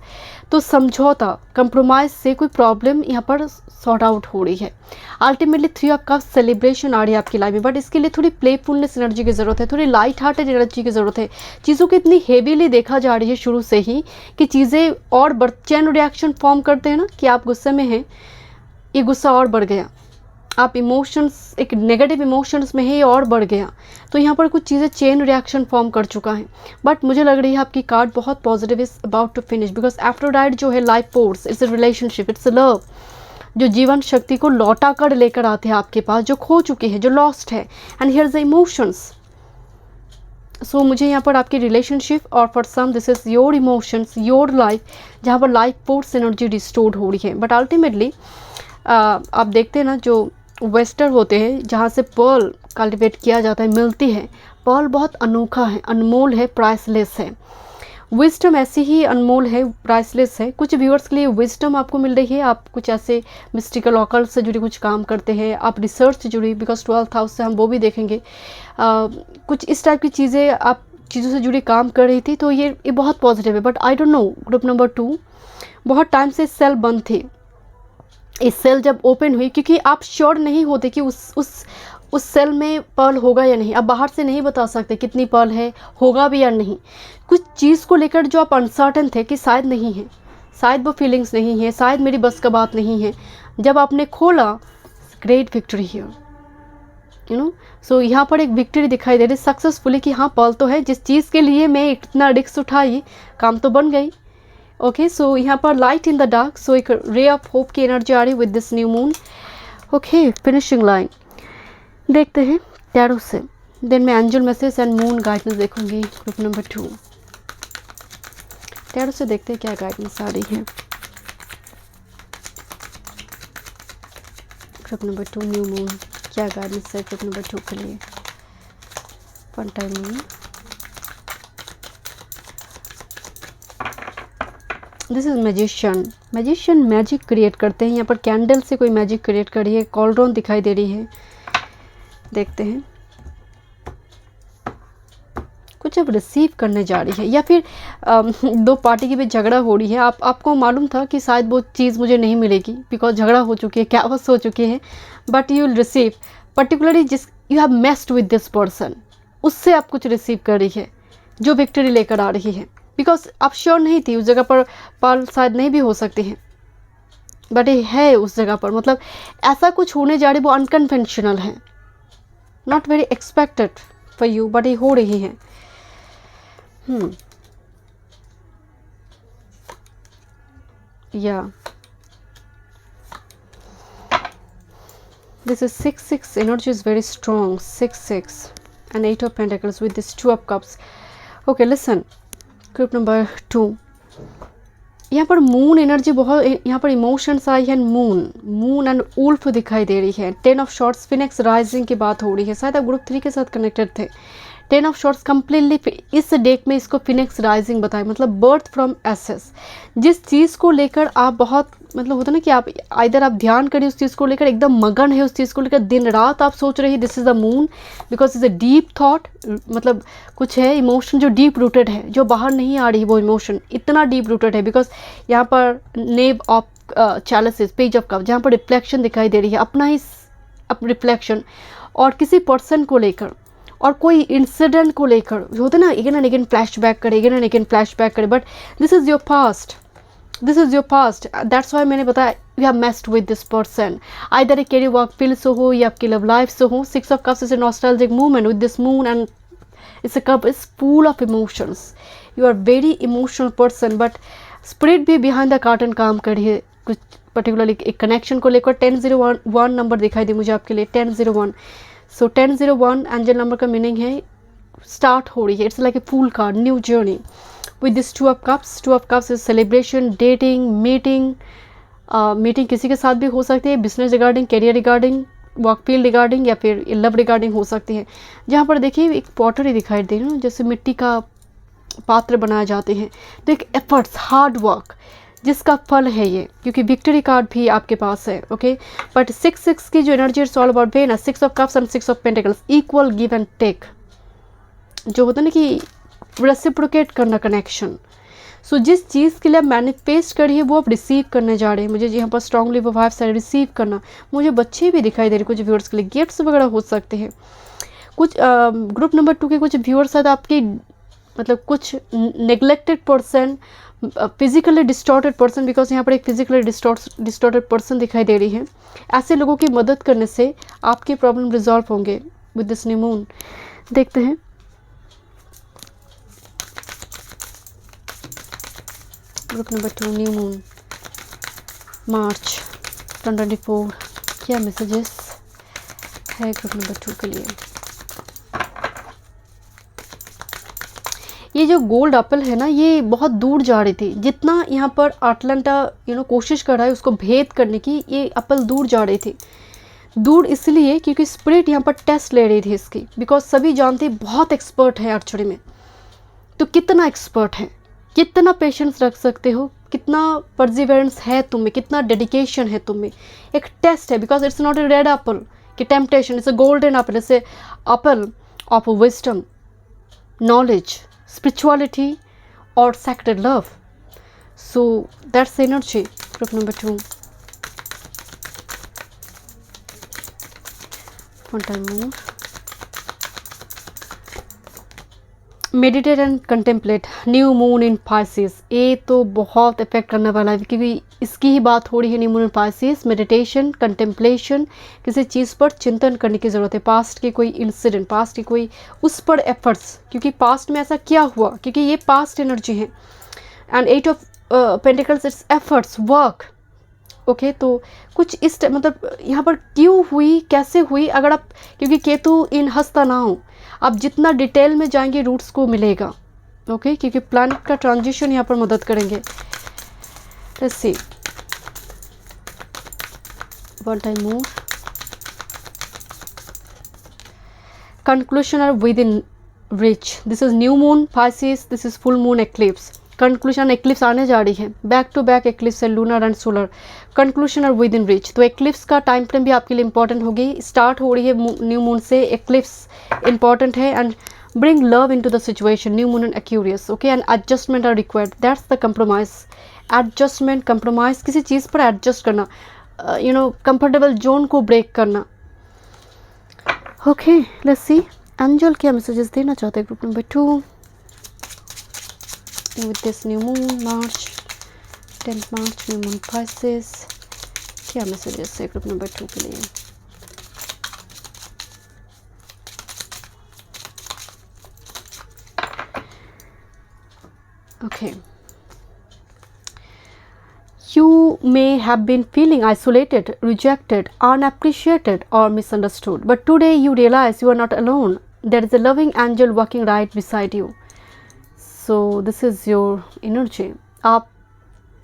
तो समझौता, कंप्रोमाइज़ से कोई प्रॉब्लम यहाँ पर सॉर्ट आउट हो रही है। अल्टीमेटली 3 ऑफ कप्स सेलिब्रेशन आ रही है आपकी लाइफ में, बट इसके लिए थोड़ी प्लेफुलनेस एनर्जी की ज़रूरत है, थोड़ी लाइट हार्टेड एनर्जी की ज़रूरत है। चीज़ों को इतनी हेवीली देखा जा रही है शुरू से ही कि चीज़ें और चैन रिएक्शन फॉर्म करते हैं ना, कि आप गुस्से में हैं, ये गुस्सा और बढ़ गया, आप इमोशंस, एक नेगेटिव इमोशंस में ही और बढ़ गया, तो यहाँ पर कुछ चीज़ें चेन रिएक्शन फॉर्म कर चुका है। बट मुझे लग रही है आपकी कार्ड बहुत positive, is about to finish, because Aphrodite जो है life force, it's a relationship, it's a love, जो जीवन शक्ति को लौटा कर लेकर आते हैं आपके पास, जो खो चुकी है, जो लॉस्ट है। And here is the emotions. So मुझे यहाँ पर आपकी रिलेशनशिप और for some this is your emotions, your life, जहाँ पर लाइफ फोर्स एनर्जी रिस्टोर्ड हो रही है। बट अल्टीमेटली आप देखते हैं ना, जो वेस्टर होते हैं जहाँ से पर्ल कल्टिवेट किया जाता है, मिलती है, पर्ल बहुत अनोखा है, अनमोल है, प्राइसलेस है। विजडम ऐसी ही अनमोल है, प्राइसलेस है। कुछ व्यूअर्स के लिए विजडम आपको मिल रही है, आप कुछ ऐसे मिस्टिकल ऑकल्ट से जुड़ी कुछ काम करते हैं, आप रिसर्च से जुड़ी, बिकॉज 12th हाउस से हम वो भी देखेंगे, कुछ इस टाइप की चीज़ें, आप चीज़ों से जुड़ी काम कर रही थी, तो ये बहुत पॉजिटिव है। But I don't no group number 2, बहुत टाइम से सेल बंद थी, इस सेल जब ओपन हुई, क्योंकि आप श्योर नहीं होते कि उस सेल में पर्ल होगा या नहीं, आप बाहर से नहीं बता सकते कितनी पर्ल है, होगा भी या नहीं। कुछ चीज़ को लेकर जो आप अनसर्टन थे कि शायद नहीं है, शायद वो फीलिंग्स नहीं है, शायद मेरी बस का बात नहीं है, जब आपने खोला, great victory here, you know. So यहाँ पर एक विक्ट्री दिखाई दे रही सक्सेसफुली कि हाँ पर्ल तो है, जिस चीज़ के लिए मैं इतना रिस्क उठाई, काम तो बन गई। ओके, सो यहाँ पर light in the dark, so एक रे ऑफ होप की एनर्जी आ रही with this new moon. Okay, finishing line देखते हैं टैरो से, देन मैं angel message and moon guidance देखूंगी ग्रुप नंबर 2। टैरो से देखते हैं क्या गाइडेंस आ रही है ग्रुप नंबर 2 न्यू मून, क्या गाइडेंस है ग्रुप नंबर 2 के लिए। Fun time moon, this is magician magic create करते हैं, यहाँ पर कैंडल से कोई मैजिक क्रिएट कर रही है, कॉलड्रॉन दिखाई दे रही है, देखते हैं जब रिसीव करने जा रही है, या फिर दो पार्टी के बीच झगड़ा हो रही है, आपको मालूम था कि शायद वो चीज़ मुझे नहीं मिलेगी बिकॉज झगड़ा हो चुकी है, क्या हो चुकी है, but you will receive particularly जिस you have messed with this person, उससे आप कुछ रिसीव कर रही है जो विक्ट्री लेकर आ रही है। बिकॉज आप श्योर नहीं थी, उस जगह पर पाल शायद नहीं भी हो सकती हैं, बट ये है उस जगह पर, मतलब ऐसा कुछ होने जा रही, वो अनकन्वेंशनल है, not very expected for you, but ये हो रही है। या this is 6-6 energy is very strong, 6-6 and 8 of pentacles with this 2 of cups. Okay, listen, group number 2, यहाँ पर मून एनर्जी बहुत, यहाँ पर इमोशंस आई है, मून एंड उल्फ दिखाई दे रही है। 10 ऑफ शॉर्ट्स फिनिक्स राइजिंग की बात हो रही है, शायद आप ग्रुप 3 के साथ कनेक्टेड थे। 10 ऑफ शॉर्ट्स कम्प्लीटली इस डेक में इसको फिनिक्स राइजिंग बताए, मतलब बर्थ फ्रॉम एसेस। जिस चीज़ को लेकर आप बहुत, मतलब होता ना कि आप इधर आप ध्यान करिए उस चीज़ को लेकर, एकदम मगन है उस चीज़ को लेकर, दिन रात आप सोच रही है, this is the moon because is a deep thought, मतलब कुछ है इमोशन जो डीप रूटेड है, जो बाहर नहीं आ रही, वो इमोशन इतना डीप रूटेड है। बिकॉज यहाँ पर नेव ऑफ चैलिसेस, पेज ऑफ कप, जहाँ पर रिफ्लेक्शन दिखाई दे रही है, अपना ही रिफ्लेक्शन, और किसी पर्सन को लेकर और कोई इंसिडेंट को लेकर, जो होते ना अगेन एंड अगेन फ्लैशबैक करे, अगेन एंड अगेन फ्लैशबैक करे, but this is your past, this is your past. That's why मैंने बताया you have messed with this person, either a career work field से हो या आपकी लव लाइफ से हो। 6 of cups is a nostalgic movement with this moon and it's a cup is full of emotions. You are very emotional person, but spirit भी behind the carton काम कर रही है कुछ पर्टिकुलरली एक कनेक्शन को लेकर। 1001 नंबर दिखाई दी मुझे आपके लिए, 1001। सो 1001 एंजल नंबर का मीनिंग है स्टार्ट हो रही है, it's like a full card, new journey with this 2 of cups। 2 of cups is celebration, dating, meeting किसी के साथ भी हो सकती है, business regarding, career regarding, work field regarding, या फिर लव रिगार्डिंग हो सकती है। जहाँ पर देखिए एक पॉटरी दिखाई दे रही है, जैसे मिट्टी का पात्र बनाए जाते हैं, तो एक एफर्ट्स, हार्ड वर्क जिसका फल है ये, क्योंकि विक्ट्री कार्ड भी आपके पास है। ओके, बट 6-6 की जो energy it's all about when, 6 of cups and 6 of pentacles, equal give and take, जो होता है ना कि रेसिप्रोकेट करना कनेक्शन। सो जिस चीज़ के लिए आप मैनिफेस्ट करिए वो आप रिसीव करने जा रहे हैं। मुझे यहाँ पर स्ट्रांगली वो वाइब्स है, रिसीव करना। मुझे बच्चे भी दिखाई दे रहे कुछ व्यूअर्स के लिए, गिफ्ट्स वगैरह हो सकते हैं। कुछ ग्रुप नंबर 2 के कुछ व्यूअर्स शायद आपकी, मतलब कुछ neglected person, physically distorted person, because यहाँ पर एक फिजिकली डिस्टॉर्टेड पर्सन दिखाई दे रही है। ऐसे लोगों की मदद करने से आपके प्रॉब्लम रिजॉल्व होंगे विद दिस न्यू मून। देखते हैं ग्रुप नंबर 2 न्यू मून मार्च 2024, क्या मैसेजेस है ग्रुप नंबर 2 के लिए। ये जो गोल्ड एप्पल है ना, ये बहुत दूर जा रही थी, जितना यहाँ पर अटलांटा कोशिश कर रहा है उसको भेद करने की, ये एप्पल दूर जा रही थी। दूर इसलिए क्योंकि स्पिरिट यहाँ पर टेस्ट ले रही थी इसकी, बिकॉज सभी जानते बहुत एक्सपर्ट है आर्चरी में, तो कितना एक्सपर्ट है, कितना पेशेंस रख सकते हो, कितना परसिवरेंस है तुम में, कितना डेडिकेशन है तुम में, एक टेस्ट है। Because it's not a red apple कि temptation, it's a golden apple, it's a apple of wisdom, knowledge, spirituality और sacred love. So that's energy group number 2। One time more, meditate and contemplate, new moon in Pisces. ये तो बहुत effect करने वाला है क्योंकि इसकी ही बात हो रही है, new moon in Pisces. Meditation, contemplation, किसी चीज़ पर चिंतन करने की ज़रूरत है। पास्ट के कोई इंसिडेंट, पास्ट की कोई उस पर एफर्ट्स, क्योंकि पास्ट में ऐसा क्या हुआ, क्योंकि ये पास्ट एनर्जी है। And 8 of pentacles, it's efforts, work. Okay, तो कुछ इस मतलब यहाँ पर क्यों हुई, कैसे हुई, अगर आप, क्योंकि केतु इन हस्ता ना हो, आप जितना डिटेल में जाएंगे रूट्स को मिलेगा। ओके, क्योंकि प्लैनेट का ट्रांजिशन यहाँ पर मदद करेंगे। Let's see one time more, conclusion are within reach. This is new moon Pisces, this is full moon eclipse. Conclusion, eclipse आने जा रही है, बैक टू बैक एक्लिप्स है, lunar and solar. Conclusion are within reach, तो eclipse का time frame भी आपके लिए इंपॉर्टेंट होगी। स्टार्ट हो रही है न्यू मून से, एक्लिप्स इंपॉर्टेंट है। And bring love into the situation, new moon and Aquarius, okay, and adjustment are required, that's the compromise. Adjustment, compromise, किसी चीज़ पर adjust करना, comfortable zone को break करना. Okay, let's see एंजल क्या messages देना चाहते हैं group number 2 with this new moon March 10th March, new moon Pisces. क्या मैसेजेस है ग्रुप नंबर 2 के लिए? Okay. You may have been feeling isolated, rejected, unappreciated or misunderstood, but today you realize you are not alone. There is a loving angel walking right beside you. So this is your energy. आप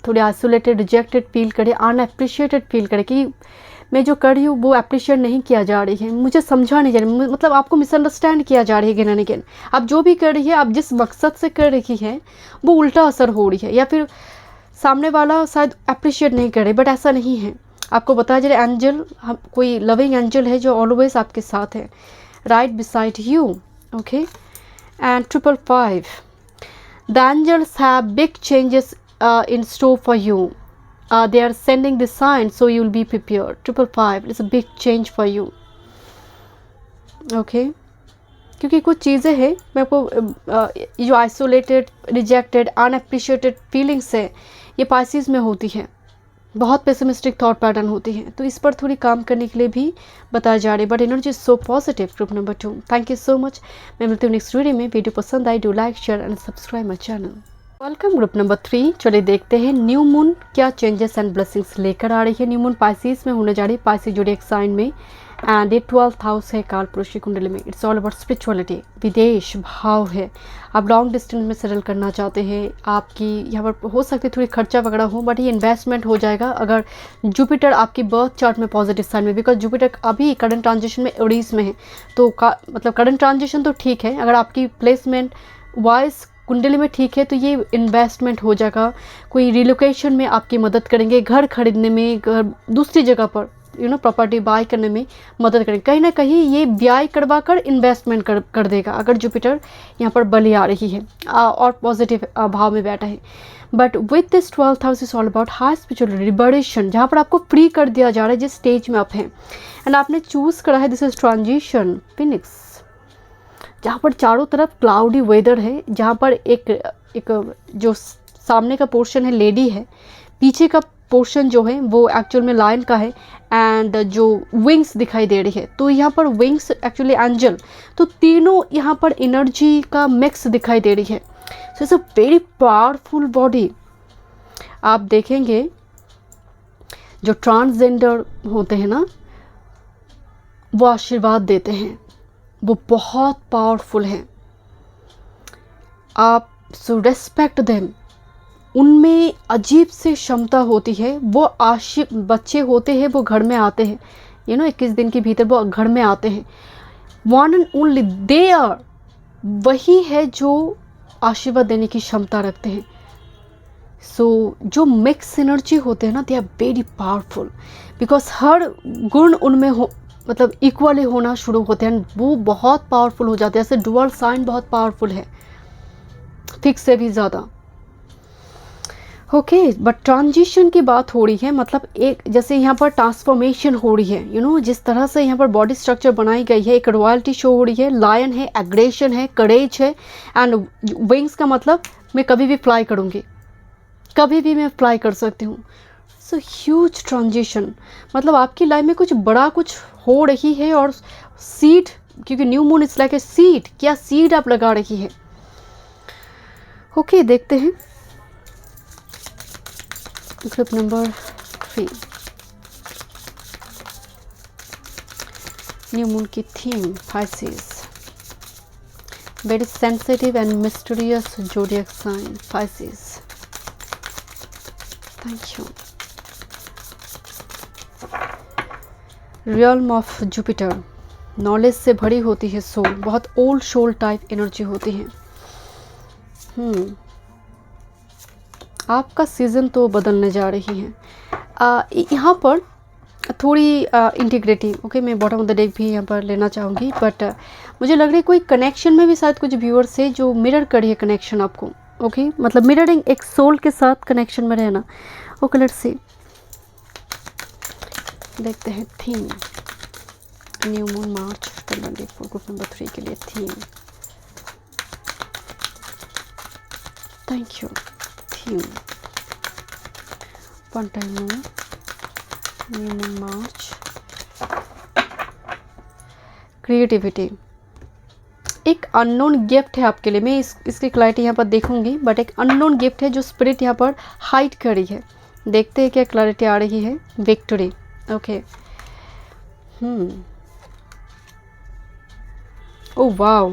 थोड़े isolated, rejected feel करें, unappreciated feel करें कि मैं जो कर रही हूँ वो अप्रिशिएट नहीं किया जा रही है, मुझे समझा नहीं जा रही, मतलब आपको मिसअंडरस्टैंड किया जा रही है अगेन एंड अगेन. आप जो भी कर रही है, आप जिस मकसद से कर रही है वो उल्टा असर हो रही है, या फिर सामने वाला शायद अप्रिशिएट नहीं करे, बट ऐसा नहीं है. आपको बताया जा रहा है एंजल, कोई लविंग एंजल है जो ऑलवेज आपके साथ है, right beside you. Okay, and 555 the angels have big changes in store for you. They are sending the sign, so you will be prepared. 555 is a big change for you. Okay, क्योंकि कुछ चीज़ें हैं, मैं आपको जो isolated, rejected, अनअप्रिशिएटेड feelings है ये Pisces में होती है, बहुत पेसिमिस्टिक थॉट पैटर्न होती है, तो इस पर थोड़ी काम करने के लिए भी बताया जा रहा है. But energy is so positive. Group number 2, thank you so much. मैं मिलती हूँ नेक्स्ट वीडियो में. वीडियो पसंद आई, do like, share and subscribe my channel. Welcome group number 3. चलिए देखते हैं न्यू मून क्या चेंजेस एंड ब्लेसिंग्स लेकर आ रही है. न्यू मून पाइसेस में होने जा रही है, पाइसेस ज़ोडिएक साइन में, एंड ये 12th हाउस है काल पुरुष की कुंडली में. इट्स ऑल अबाउट स्पिरिचुअलिटी, विदेश भाव है. आप लॉन्ग डिस्टेंस में सेटल करना चाहते हैं, आपकी यहाँ पर हो सकती है थोड़ी खर्चा वगैरह हो, बट ये इन्वेस्टमेंट हो जाएगा अगर जुपिटर आपकी बर्थ चार्ट में पॉजिटिव साइन में, बिकॉज जुपिटर अभी करंट ट्रांजिशन में उड़ीस में है, तो मतलब करंट ट्रांजिशन तो ठीक है, अगर आपकी प्लेसमेंट वाइज कुंडली में ठीक है तो ये इन्वेस्टमेंट हो जाएगा. कोई रिलोकेशन में आपकी मदद करेंगे, घर खरीदने में, घर दूसरी जगह पर प्रॉपर्टी बाय करने में मदद करेंगे. कहीं ना कहीं ये ब्याय करवा कर इन्वेस्टमेंट कर देगा अगर जुपिटर यहाँ पर बली आ रही है और पॉजिटिव भाव में बैठा है. But with this 12th house is all about high spiritual liberation, जहाँ पर आपको फ्री कर दिया जा रहा है जिस स्टेज में आप हैं, एंड आपने चूज़ करा है दिस इज ट्रांजिशन फिनिक्स, जहाँ पर चारों तरफ क्लाउडी वेदर है, जहाँ पर एक जो सामने का पोर्शन है लेडी है, पीछे का पोर्शन जो है वो एक्चुअल में लायन का है, एंड जो विंग्स दिखाई दे रही है, तो यहाँ पर विंग्स एक्चुअली एंजल, तो तीनों यहाँ पर एनर्जी का मिक्स दिखाई दे रही है. So it's a very powerful body. आप देखेंगे जो ट्रांसजेंडर होते हैं ना, वो आशीर्वाद देते हैं, वो बहुत पावरफुल हैं. आप सो रेस्पेक्ट देम. उनमें अजीब सी क्षमता होती है. वो बच्चे होते हैं, वो घर में आते हैं, 21 दिन के भीतर वो घर में आते हैं. One and only they are, वही है जो आशीर्वाद देने की क्षमता रखते हैं. सो जो मिक्स एनर्जी होते हैं ना, they are very powerful, because हर गुण उनमें मतलब इक्वली होना शुरू होते हैं, वो बहुत पावरफुल हो जाते हैं. जैसे डुअल साइन बहुत पावरफुल है, फिक्स से भी ज़्यादा. ओके, बट ट्रांजिशन की बात हो रही है, मतलब एक जैसे यहाँ पर ट्रांसफॉर्मेशन हो रही है, जिस तरह से यहाँ पर बॉडी स्ट्रक्चर बनाई गई है, एक रॉयल्टी शो हो रही है, लायन है, एग्रेशन है, करेज है, एंड विंग्स का मतलब मैं कभी भी फ्लाई करूँगी, कभी भी मैं फ्लाई कर सकती हूँ. सो ह्यूज ट्रांजिशन, मतलब आपकी लाइफ में कुछ बड़ा कुछ हो रही है. और सीड, क्योंकि new moon is like a seed, क्या सीड आप लगा रही है. ओके, देखते हैं ग्रुप नंबर 3 न्यू मून की theme Pisces, very sensitive and mysterious zodiac sign Pisces. Thank you. Realm of Jupiter, knowledge से भरी होती है सोल, बहुत ओल्ड सोल टाइप एनर्जी होती है. आपका सीज़न तो बदलने जा रही है. यहाँ पर थोड़ी इंटीग्रिटी। ओके, मैं बॉटम ऑफ द डेक भी यहाँ पर लेना चाहूँगी, बट मुझे लग रही है कोई कनेक्शन में भी शायद कुछ व्यूअर्स है जो मिरर करी है कनेक्शन आपको। ओके, मतलब मिररिंग एक सोल के साथ कनेक्शन में रहना। ओके, लेट्स सी, देखते हैं थीम न्यू मून मार्च 2024 ग्रुप नंबर 3 के लिए theme. Thank you. Theme one time moon new moon March creativity. एक अननोन गिफ्ट है आपके लिए। मैं इसकी क्लैरिटी यहाँ पर देखूंगी, बट एक अननोन गिफ्ट है जो स्पिरिट यहाँ पर हाइड करी है। देखते हैं क्या क्लैरिटी आ रही है। Victory. Okay, oh wow,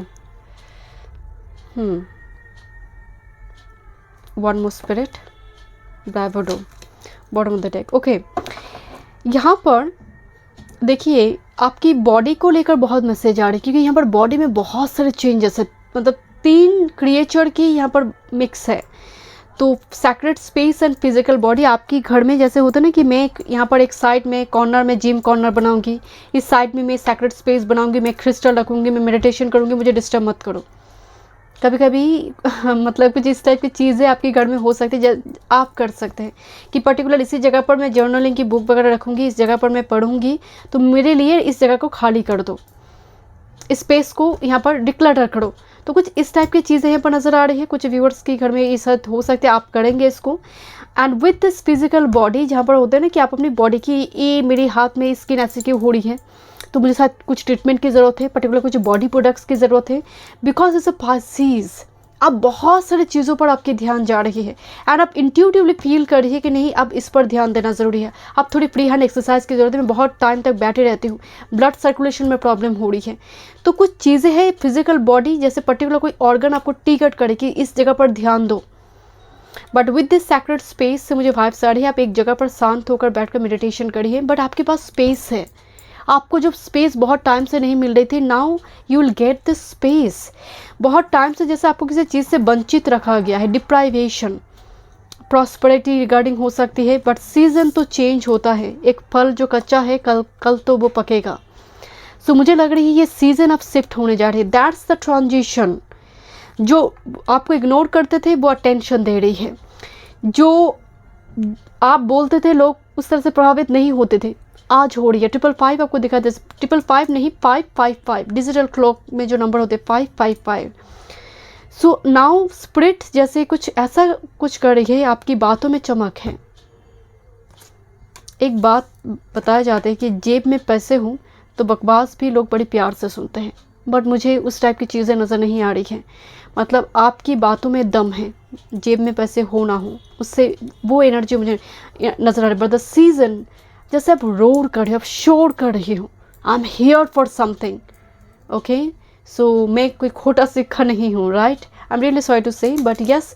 one more spirit, bravado, bottom of the deck. Okay, यहाँ पर देखिए आपकी बॉडी को लेकर बहुत मैसेज आ रही है, क्योंकि यहाँ पर बॉडी में बहुत सारे चेंजेस है। मतलब 3 क्रिएचर की यहाँ पर मिक्स है। तो sacred space and physical body आपकी घर में जैसे होता है ना कि मैं यहाँ पर एक साइड में कॉर्नर में जिम कॉर्नर बनाऊंगी, इस साइड में मैं सैक्रेड स्पेस बनाऊंगी, मैं क्रिस्टल रखूँगी, मैं मेडिटेशन करूँगी, मुझे डिस्टर्ब मत करो। कभी कभी मतलब कुछ इस टाइप की चीज़ें आपके घर में हो सकती है। आप कर सकते हैं कि पर्टिकुलर इसी जगह पर मैं जर्नलिंग की बुक वगैरह रखूँगी, इस जगह पर मैं पढ़ूँगी, तो मेरे लिए इस जगह को खाली कर दो, स्पेस को यहाँ पर डिक्लटर करो। तो कुछ इस टाइप की चीज़ें यहाँ पर नज़र आ रही है। कुछ व्यूअर्स के घर में इस हद हो सकते हैं, आप करेंगे इसको। And with this physical body, जहाँ पर होता है ना कि आप अपनी बॉडी की, ये मेरे हाथ में स्किन ऐसी क्यों हो रही है, तो मुझे साथ कुछ ट्रीटमेंट की ज़रूरत है, पर्टिकुलर कुछ बॉडी प्रोडक्ट्स की ज़रूरत है, बिकॉज इट्स अ पाइसेस। अब बहुत सारी चीज़ों पर आपकी ध्यान जा रही है एंड आप इंट्यूटिवली फील कर रही है कि नहीं अब इस पर ध्यान देना ज़रूरी है। अब थोड़ी फ्री हैंड एक्सरसाइज की ज़रूरत है, मैं बहुत टाइम तक बैठे रहती हूँ, ब्लड सर्कुलेशन में प्रॉब्लम हो रही है। तो कुछ चीज़ें हैं फिजिकल बॉडी, जैसे पर्टिकुलर कोई ऑर्गन आपको टिकट करे कि इस जगह पर ध्यान दो। But with this sacred space से मुझे वाइब्स आ रही है, आप एक जगह पर शांत होकर बैठकर मेडिटेशन करिए, बट आपके पास स्पेस है। आपको जब स्पेस बहुत टाइम से नहीं मिल रही थी, now you will get this space. बहुत टाइम से जैसे आपको किसी चीज़ से वंचित रखा गया है, डिप्राइवेशन, प्रॉस्पेरिटी रिगार्डिंग हो सकती है, बट सीजन तो चेंज होता है। एक फल जो कच्चा है कल तो वो पकेगा। सो मुझे लग रही है ये सीजन अब शिफ्ट होने जा रही है। That's the transition. जो आपको इग्नोर करते थे वो अटेंशन दे रही है। जो आप बोलते थे लोग उस तरह से प्रभावित नहीं होते थे, आज हो रही है। 555 आपको दिखा दे, 555 नहीं 555 डिजिटल क्लॉक में जो नंबर होते हैं 555। सो नाउ स्पिरिट जैसे कुछ ऐसा कुछ कर रही है, आपकी बातों में चमक है। एक बात बताया जाता है कि जेब में पैसे हों तो बकवास भी लोग बड़ी प्यार से सुनते हैं, बट मुझे उस टाइप की चीज़ें नज़र नहीं आ रही हैं। मतलब आपकी बातों में दम है, जेब में पैसे हो ना हो उससे वो एनर्जी मुझे नज़र आ रही है। बट द सीजन जैसे आप रोर कर रहे हो, आप शोर कर रही हो, I am here for something. Okay, so मैं कोई खोटा सिक्का नहीं हूँ, right. I am really sorry to say, but yes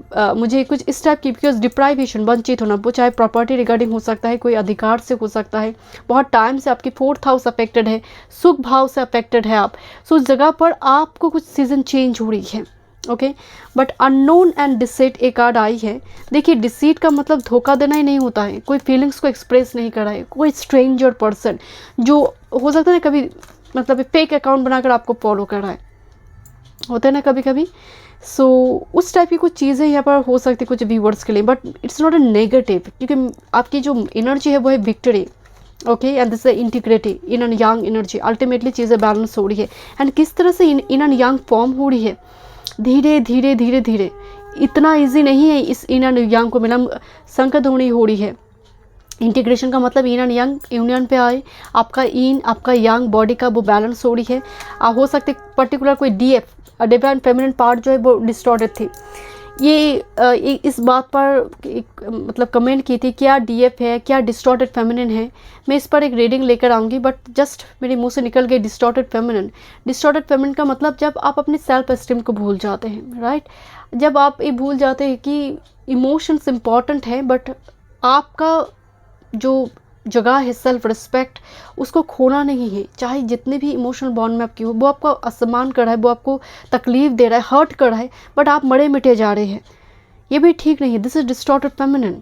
मुझे कुछ इस टाइप की, बिकॉज डिप्राइवेशन, वंचित होना, वो चाहे प्रॉपर्टी रिगार्डिंग हो सकता है, कोई अधिकार से हो सकता है, बहुत टाइम से आपकी 4th हाउस अफेक्टेड है, सुख भाव से अफेक्टेड है आप। सो उस जगह पर आपको कुछ सीजन चेंज हो रही है। Okay, but unknown and deceit एक कार्ड आई है। देखिए डिसीट का मतलब धोखा देना ही नहीं होता है, कोई फीलिंग्स को एक्सप्रेस नहीं कर रहा है, कोई स्ट्रेंजर पर्सन जो हो सकता है ना कभी, मतलब फेक अकाउंट बनाकर आपको फॉलो कर रहा है, होता है ना कभी कभी। सो उस टाइप की कुछ चीज़ें यहाँ पर हो सकती है कुछ व्यूवर्स के लिए, but it's not a negative, क्योंकि आपकी जो एनर्जी है वो है victory. Okay, and this integrity, in and yang energy, ultimately चीज़ें बैलेंस हो रही है। एंड किस तरह से इन एंड यांग फॉर्म हो रही है, धीरे धीरे धीरे धीरे, इतना इजी नहीं है इस इन एंड यांग को मिला, संकधोणी हो रही है। इंटीग्रेशन का मतलब इन एंड यांग यूनियन पे आए, आपका इन आपका यांग बॉडी का वो बैलेंस हो रही है। हो सकते पर्टिकुलर कोई डीएफ, डिवाइन फेमिनिन पार्ट जो है वो डिस्टॉर्टेड थी। ये इस बात पर मतलब कमेंट की थी, क्या डीएफ है, क्या डिस्टॉर्टेड फेमिनिन है। मैं इस पर एक रीडिंग लेकर आऊँगी, बट जस्ट मेरे मुंह से निकल गई डिस्टॉर्टेड फेमिनिन। डिस्टॉर्टेड फेमिनिन का मतलब जब आप अपने सेल्फ एस्टीम को भूल जाते हैं, राइट। जब आप ये भूल जाते हैं कि इमोशंस इम्पॉर्टेंट है, बट आपका जो जगह है सेल्फ रिस्पेक्ट, उसको खोना नहीं है। चाहे जितने भी इमोशनल बॉन्ड में आपकी हो, वो आपको असम्मान कर रहा है, वो आपको तकलीफ दे रहा है, हर्ट कर रहा है, बट आप मरे मिटे जा रहे हैं, ये भी ठीक नहीं है। This is distorted feminine.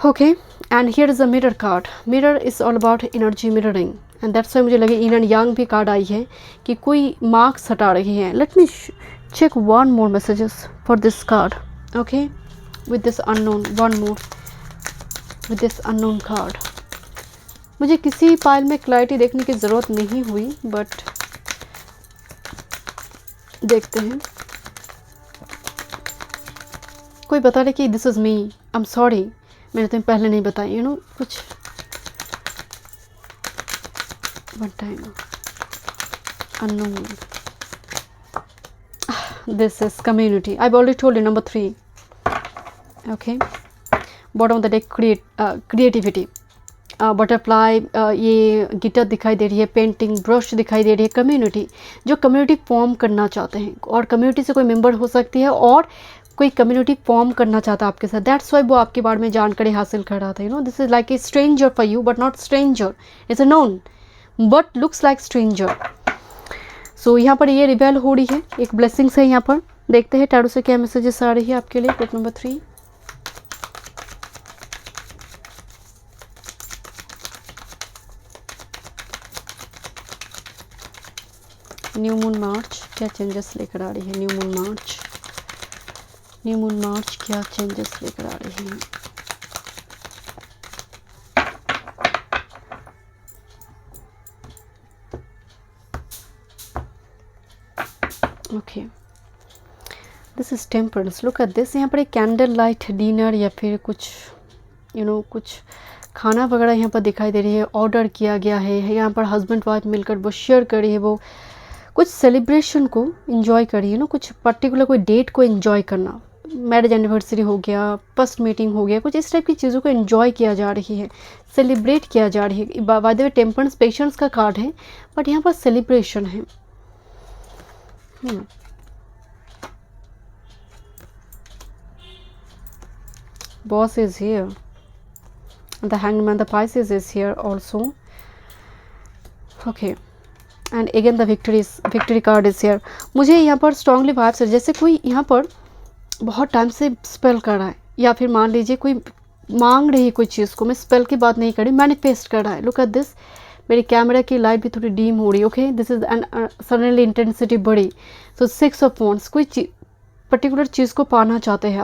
Okay, and here is a mirror card. Mirror is all about energy mirroring, and that's why मुझे लगे इन एंड यांग भी कार्ड आई है कि कोई मार्क्स हटा रही है. Let me check one more messages for this card. Okay, with this unknown, one more with this unknown card. मुझे किसी पाइल में क्लैरिटी देखने की ज़रूरत नहीं हुई, बट देखते हैं. कोई बता रहे कि this is me, I am sorry, मैंने तुम्हें पहले नहीं बताया. यू नो कुछ one time unknown. This is community. I've already told you, number 3. Okay, bottom of the deck, creativity. Butterfly, ये गिटार दिखाई दे रही है, पेंटिंग ब्रश दिखाई दे रही है. कम्युनिटी, जो कम्युनिटी फॉर्म करना चाहते हैं, और कम्युनिटी से कोई मेंबर हो सकती है और कोई कम्युनिटी फॉर्म करना चाहता है आपके साथ. दैट्स वाई वो आपके बारे में जानकारी हासिल कर रहा था. You know this is like a stranger for you, but not stranger. It's a known but looks like stranger. So यहाँ पर ये रिवेल हो रही है, एक ब्लेसिंग्स है. यहाँ पर देखते हैं टैरो से क्या मैसेजेस आ रही है आपके लिए. Group number 3. New moon March क्या चेंजेस लेकर आ रही है. New moon March, new moon March क्या चेंजेस लेकर आ रही है. Okay, this is temperance. Look at this. यहाँ पर एक कैंडल लाइट डिनर या फिर कुछ कुछ खाना वगैरह यहाँ पर दिखाई दे रही है, ऑर्डर किया गया है. यहाँ पर हस्बैंड वाइफ मिलकर वो शेयर कर रही है, वो कुछ सेलिब्रेशन को एंजॉय कर रही है. कुछ पर्टिकुलर कोई डेट को एंजॉय करना, मैरिज एनिवर्सरी हो गया, फर्स्ट मीटिंग हो गया, कुछ इस टाइप की चीज़ों को एंजॉय किया जा रही है, सेलिब्रेट किया जा रही है. By the way temperance patience का कार्ड है, बट यहाँ पर सेलिब्रेशन है. Boss is here. The Hangman, the Pisces is here also. Okay, and again the victory card is here. मुझे यहाँ पर स्ट्रांगली वाइब्स है जैसे कोई यहाँ पर बहुत टाइम से स्पेल कर रहा है, या फिर मान लीजिए कोई मांग रही है कोई चीज़ को. मैं स्पेल की बात नहीं कर रही, मैनिफेस्ट कर रहा है. Look at this. मेरी कैमरा की लाइट भी थोड़ी डीम हो रही है. Okay, this is an suddenly intensity बढ़ी. सो 6 ऑफ वॉन्ड्स, कोई पर्टिकुलर चीज़ को पाना चाहते हैं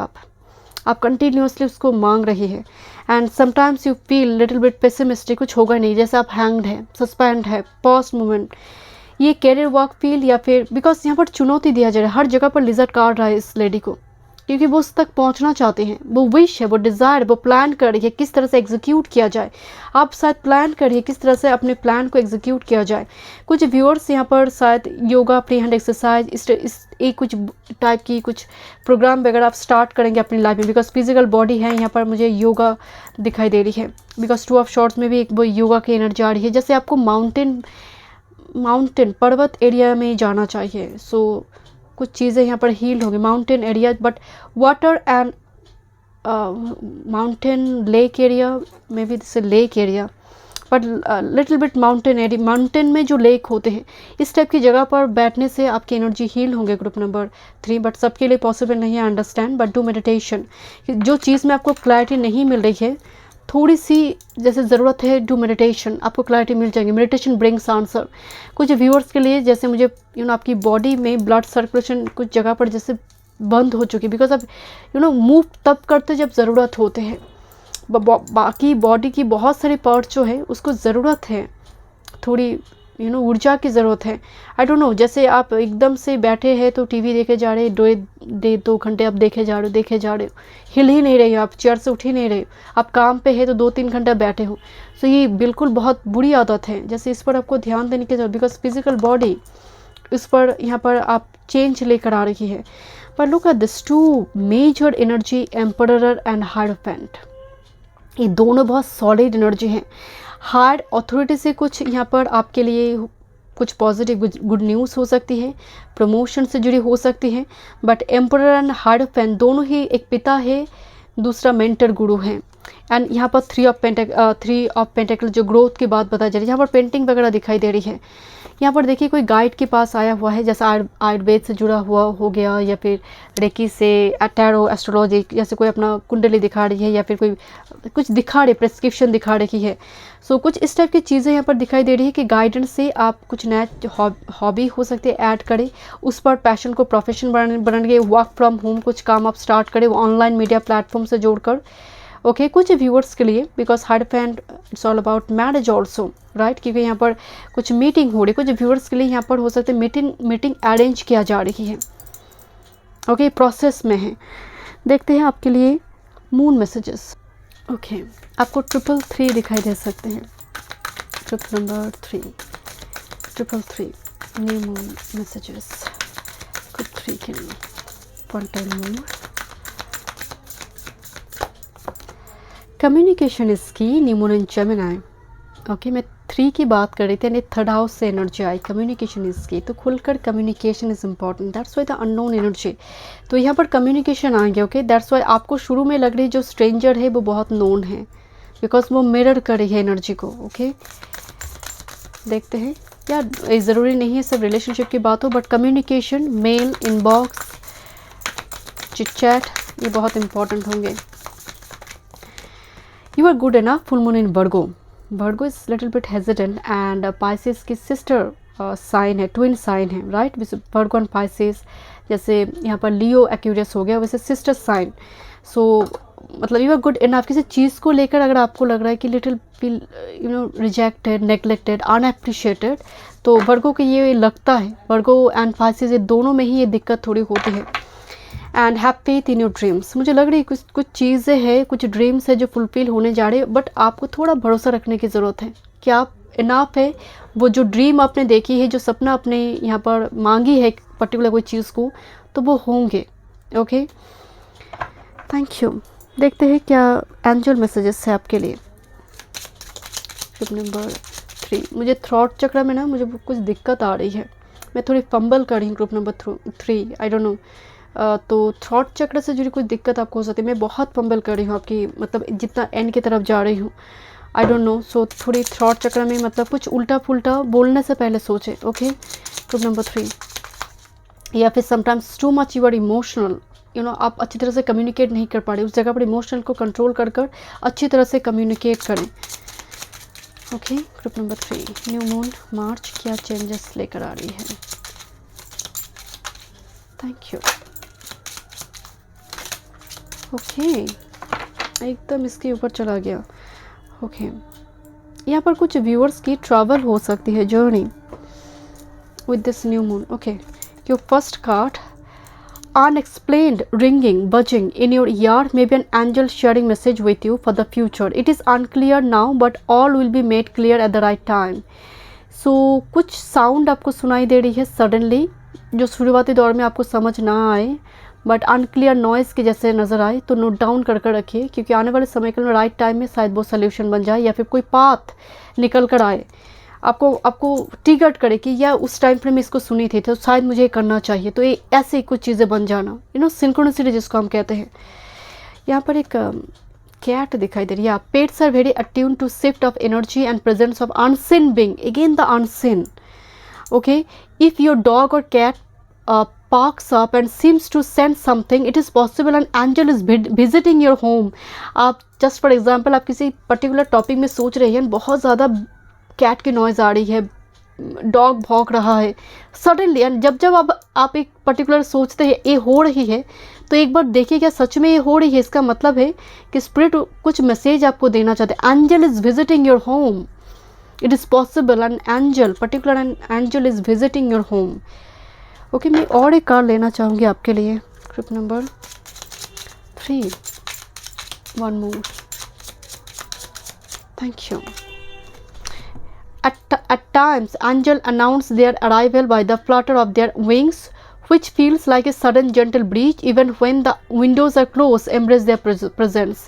आप कंटिन्यूसली उसको मांग रही है. And sometimes you feel little bit pessimistic, कुछ होगा नहीं, जैसे आप हैंग्ड है, सस्पेंड है, पॉस्ट मोमेंट. ये कैरियर वर्क फील या फिर बिकॉज यहाँ पर चुनौती दिया जा रहा है. हर जगह पर लिजर्ड काट रहा है इस लेडी को, क्योंकि वो उस तक पहुंचना चाहते हैं. वो विश है, वो डिज़ायर, वो प्लान कर रही है किस तरह से एग्जीक्यूट किया जाए. आप शायद प्लान करिए किस तरह से अपने प्लान को एग्जीक्यूट किया जाए. कुछ व्यूअर्स यहाँ पर शायद योगा, फ्री हैंड एक्सरसाइज, एक कुछ टाइप की कुछ प्रोग्राम वगैरह आप स्टार्ट करेंगे अपनी लाइफ में. बिकॉज फिजिकल बॉडी है, यहाँ पर मुझे योगा दिखाई दे रही है. बिकॉज 2 ऑफ शॉर्ट्स में भी एक वो योगा की एनर्जी आ रही है, जैसे आपको माउंटेन पर्वत एरिया में जाना चाहिए. सो कुछ चीज़ें यहाँ पर हील होंगी. Mountain area, but water and mountain lake area, may be this lake area, but little bit mountain area. Mountain में जो लेक होते हैं, इस टाइप की जगह पर बैठने से आपकी एनर्जी हील होंगे. ग्रुप नंबर 3, बट सबके लिए पॉसिबल नहीं है, अंडरस्टैंड. But do meditation. जो चीज़ में आपको क्लैरिटी नहीं मिल रही है, थोड़ी सी जैसे ज़रूरत है, डू मेडिटेशन, आपको क्लैरिटी मिल जाएगी. Meditation brings answer. कुछ व्यूअर्स के लिए जैसे मुझे आपकी बॉडी में ब्लड सर्कुलेशन कुछ जगह पर जैसे बंद हो चुकी, बिकॉज अब मूव तब करते जब ज़रूरत होते हैं. बाकी बॉडी की बहुत सारे पार्ट जो है उसको ज़रूरत है, थोड़ी ऊर्जा की ज़रूरत है. आई डोंट नो, जैसे आप एकदम से बैठे हैं तो टीवी देखे जा रहे, 2 घंटे आप देखे जा रहे हो, हिल ही नहीं रहे हो, आप चेयर से उठ ही नहीं रहे हो. आप काम पे है तो 2-3 घंटा बैठे हो. सो ये बिल्कुल बहुत बुरी आदत है. जैसे इस पर आपको ध्यान देने की जरूरत, बिकॉज फिजिकल बॉडी इस पर यहाँ पर आप चेंज लेकर आ रही है. पर look at this 2 major energy, emperor and hierophant. ये दोनों बहुत सॉलिड एनर्जी हैं. हार्ड अथॉरिटी से कुछ यहाँ पर आपके लिए कुछ पॉजिटिव गुड न्यूज़ हो सकती है, प्रमोशन से जुड़ी हो सकती है. बट एम्परर एंड हायरोफेंट दोनों ही, एक पिता है, दूसरा मेंटर गुरु है. एंड यहाँ पर 3 ऑफ पेंटेकल जो ग्रोथ की बात बताई जा रही है. यहाँ पर पेंटिंग वगैरह दिखाई दे रही है. यहाँ पर देखिए कोई गाइड के पास आया हुआ है, जैसा आयुर्वेद से जुड़ा हुआ हो गया, या फिर रेकी से, टैरो एस्ट्रोलॉजी, जैसे कोई अपना कुंडली दिखा रही है या फिर कोई कुछ दिखा रही, प्रिस्क्रिप्शन दिखा रही है। सो कुछ इस टाइप की चीज़ें यहाँ पर दिखाई दे रही है कि गाइडेंस से आप कुछ नया हॉबी हो सकती है ऐड करें, उस पर पैशन को प्रोफेशन बन गए, वर्क फ्रॉम होम कुछ काम आप स्टार्ट करें ऑनलाइन मीडिया प्लेटफॉर्म से जोड़कर। ओके, कुछ व्यूअर्स के लिए, because hierophant it's all about marriage also, right, क्योंकि यहाँ पर कुछ मीटिंग हो रही है, कुछ व्यूअर्स के लिए यहाँ पर हो सकते हैं मीटिंग अरेंज किया जा रही है। ओके, प्रोसेस में है। देखते हैं आपके लिए मून मैसेजेस। ओके, आपको 333 दिखाई दे सकते हैं, triple number 3 new moon messages, कुछ 3 के लिए 1 टाइम मून। कम्युनिकेशन इज की, न्यू मून इन जेमिनी। ओके, मैं 3 की बात कर रही थी, यानी 3rd हाउस से एनर्जी आई, कम्युनिकेशन इज की, तो खुलकर communication is important, that's why the unknown energy. तो यहाँ पर कम्युनिकेशन आ गया। ओके, दैट्स वाई आपको शुरू में लग रही जो स्ट्रेंजर है वो बहुत नोन है, बिकॉज वो मिरर कर रही है एनर्जी को। ओके, देखते हैं, या ज़रूरी नहीं है सब रिलेशनशिप की बात हो, but communication, mail, inbox, chit chat, ये बहुत इंपॉर्टेंट होंगे। You are good enough, full moon in Virgo. Virgo is little bit hesitant and Pisces की सिस्टर साइन है, ट्विन साइन है, राइट। Virgo and Pisces, जैसे यहाँ पर लियो एक्यूरियस हो गया, वैसे सिस्टर साइन। सो मतलब यू आर गुड इनफ, किसी चीज़ को लेकर अगर आपको लग रहा है कि लिटिल फील रिजेक्टेड, नेग्लेक्टेड, अनएप्रिशिएटेड, तो वर्गो को ये लगता है, वर्गो एंड Pisces ये दोनों में ही ये दिक्कत थोड़ी होती है। And have faith in your dreams, मुझे लग रही है कुछ चीज़ें हैं, कुछ ड्रीम्स है जो फुलफिल होने जा रहे हैं, बट आपको थोड़ा भरोसा रखने की ज़रूरत है कि आप इनफ है, वो जो ड्रीम आपने देखी है, जो सपना आपने यहाँ पर मांगी है पर्टिकुलर कोई चीज़ को, तो वो होंगे। Okay, thank you. देखते हैं क्या एंजल मैसेजेस है आपके लिए। ग्रुप नंबर 3, मुझे थ्रॉट चक्र में ना मुझे कुछ दिक्कत आ रही है, मैं थोड़ी फंबल कर रही हूँ। Group number 3, I don't no, तो थ्रॉट चक्र से जुड़ी कुछ दिक्कत आपको हो सकती है। मैं बहुत फंबल कर रही हूँ आपकी, मतलब जितना एंड की तरफ जा रही हूँ, आई डोंट नो। सो थोड़ी थ्रॉट चक्र में मतलब कुछ उल्टा पुल्टा बोलने से पहले सोचें। ओके, ग्रुप नंबर 3, या फिर sometimes too much you are emotional, आप अच्छी तरह से कम्युनिकेट नहीं कर पा रहे, उस जगह पर इमोशनल को कंट्रोल कर अच्छी तरह से कम्युनिकेट करें। Okay, group number 3, new moon March क्या चेंजेस लेकर आ रही है। Thank you. ओके, एकदम इसके ऊपर चला गया। ओके, यहाँ पर कुछ व्यूअर्स की ट्रैवल हो सकती है, journey with this new moon. Okay, your first card, unexplained ringing, buzzing in your ear may be an angel sharing message with you for the future. It is unclear now, but all will be made clear at the right time. So कुछ sound आपको सुनाई दे रही है suddenly, जो शुरुआती दौर में आपको समझ ना आए, बट अनक्लियर नॉइज़ के जैसे नज़र आए, तो नोट डाउन कर रखिए, क्योंकि आने वाले समय के राइट टाइम में शायद वो सोल्यूशन बन जाए, या फिर कोई पाथ निकल कर आए, आपको ट्रिगर करे कि या उस टाइम पर मैं इसको सुनी थी तो शायद मुझे करना चाहिए, तो ये ऐसे कुछ चीज़ें बन जाना, सिंक्रोनिसिटी जिसको हम कहते हैं। यहाँ पर एक कैट दिखाई दे रही है। Pets are very attune to shift of energy and presence of unseen being, again the unseen. Okay, if your dog और cat parks up and seems to sense something, it is possible an angel is visiting your home. आप just for example आप किसी particular topic में सोच रहे हैं, बहुत ज़्यादा कैट की नॉइज़ आ रही है, डॉग भौंक रहा है सडनली, एंड जब आप एक पर्टिकुलर सोचते हैं ये हो रही है, तो एक बार देखिए क्या सच में ये हो रही है। इसका मतलब है कि स्पिरिट कुछ मैसेज आपको देना चाहते हैं। Angel is visiting your home, it is possible an angel, particular an angel is visiting your home. Okay, मैं और एक कार्ड लेना चाहूँगी आपके लिए। Group number 3, 1 more, thank you. At times, angels announce their arrival by the flutter of their wings, which feels like a sudden gentle breeze. Even when the windows are closed, embrace their presence.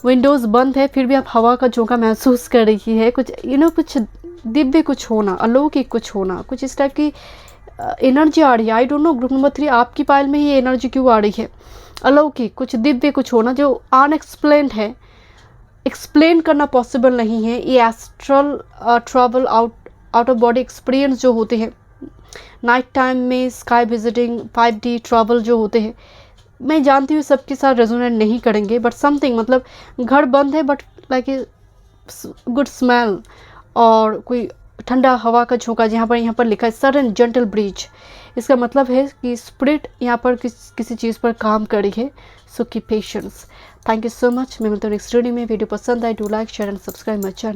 Windows बंद है, फिर भी आप हवा का झोंका महसूस कर रही है। कुछ कुछ दिव्य कुछ होना, अलौकिक कुछ होना, कुछ इस टाइप की एनर्जी आ रही है। आई डोंट नो ग्रुप नंबर 3 आपकी पायल में ही ये एनर्जी क्यों आ रही है। अलौकिक कुछ दिव्य कुछ होना जो अनएक्सप्लेन्ड है, एक्सप्लेन करना पॉसिबल नहीं है। ये astral travel out out of body experience जो होते हैं, नाइट टाइम में स्काई विजिटिंग, 5D ट्रैवल जो होते हैं, मैं जानती हूँ सबके साथ रेजोनेट नहीं करेंगे, बट समथिंग मतलब घर बंद है but like a good smell और कोई ठंडा हवा का झोंका, यहाँ पर लिखा है सडन जेंटल ब्रीज, इसका मतलब है कि स्पिरिट यहाँ पर किसी चीज़ पर काम करी है। सो की patience. Thank you so much. मैं मिलता हूँ नेक्स्ट वीडियो में। वीडियो पसंद आए do like share and subscribe my channel.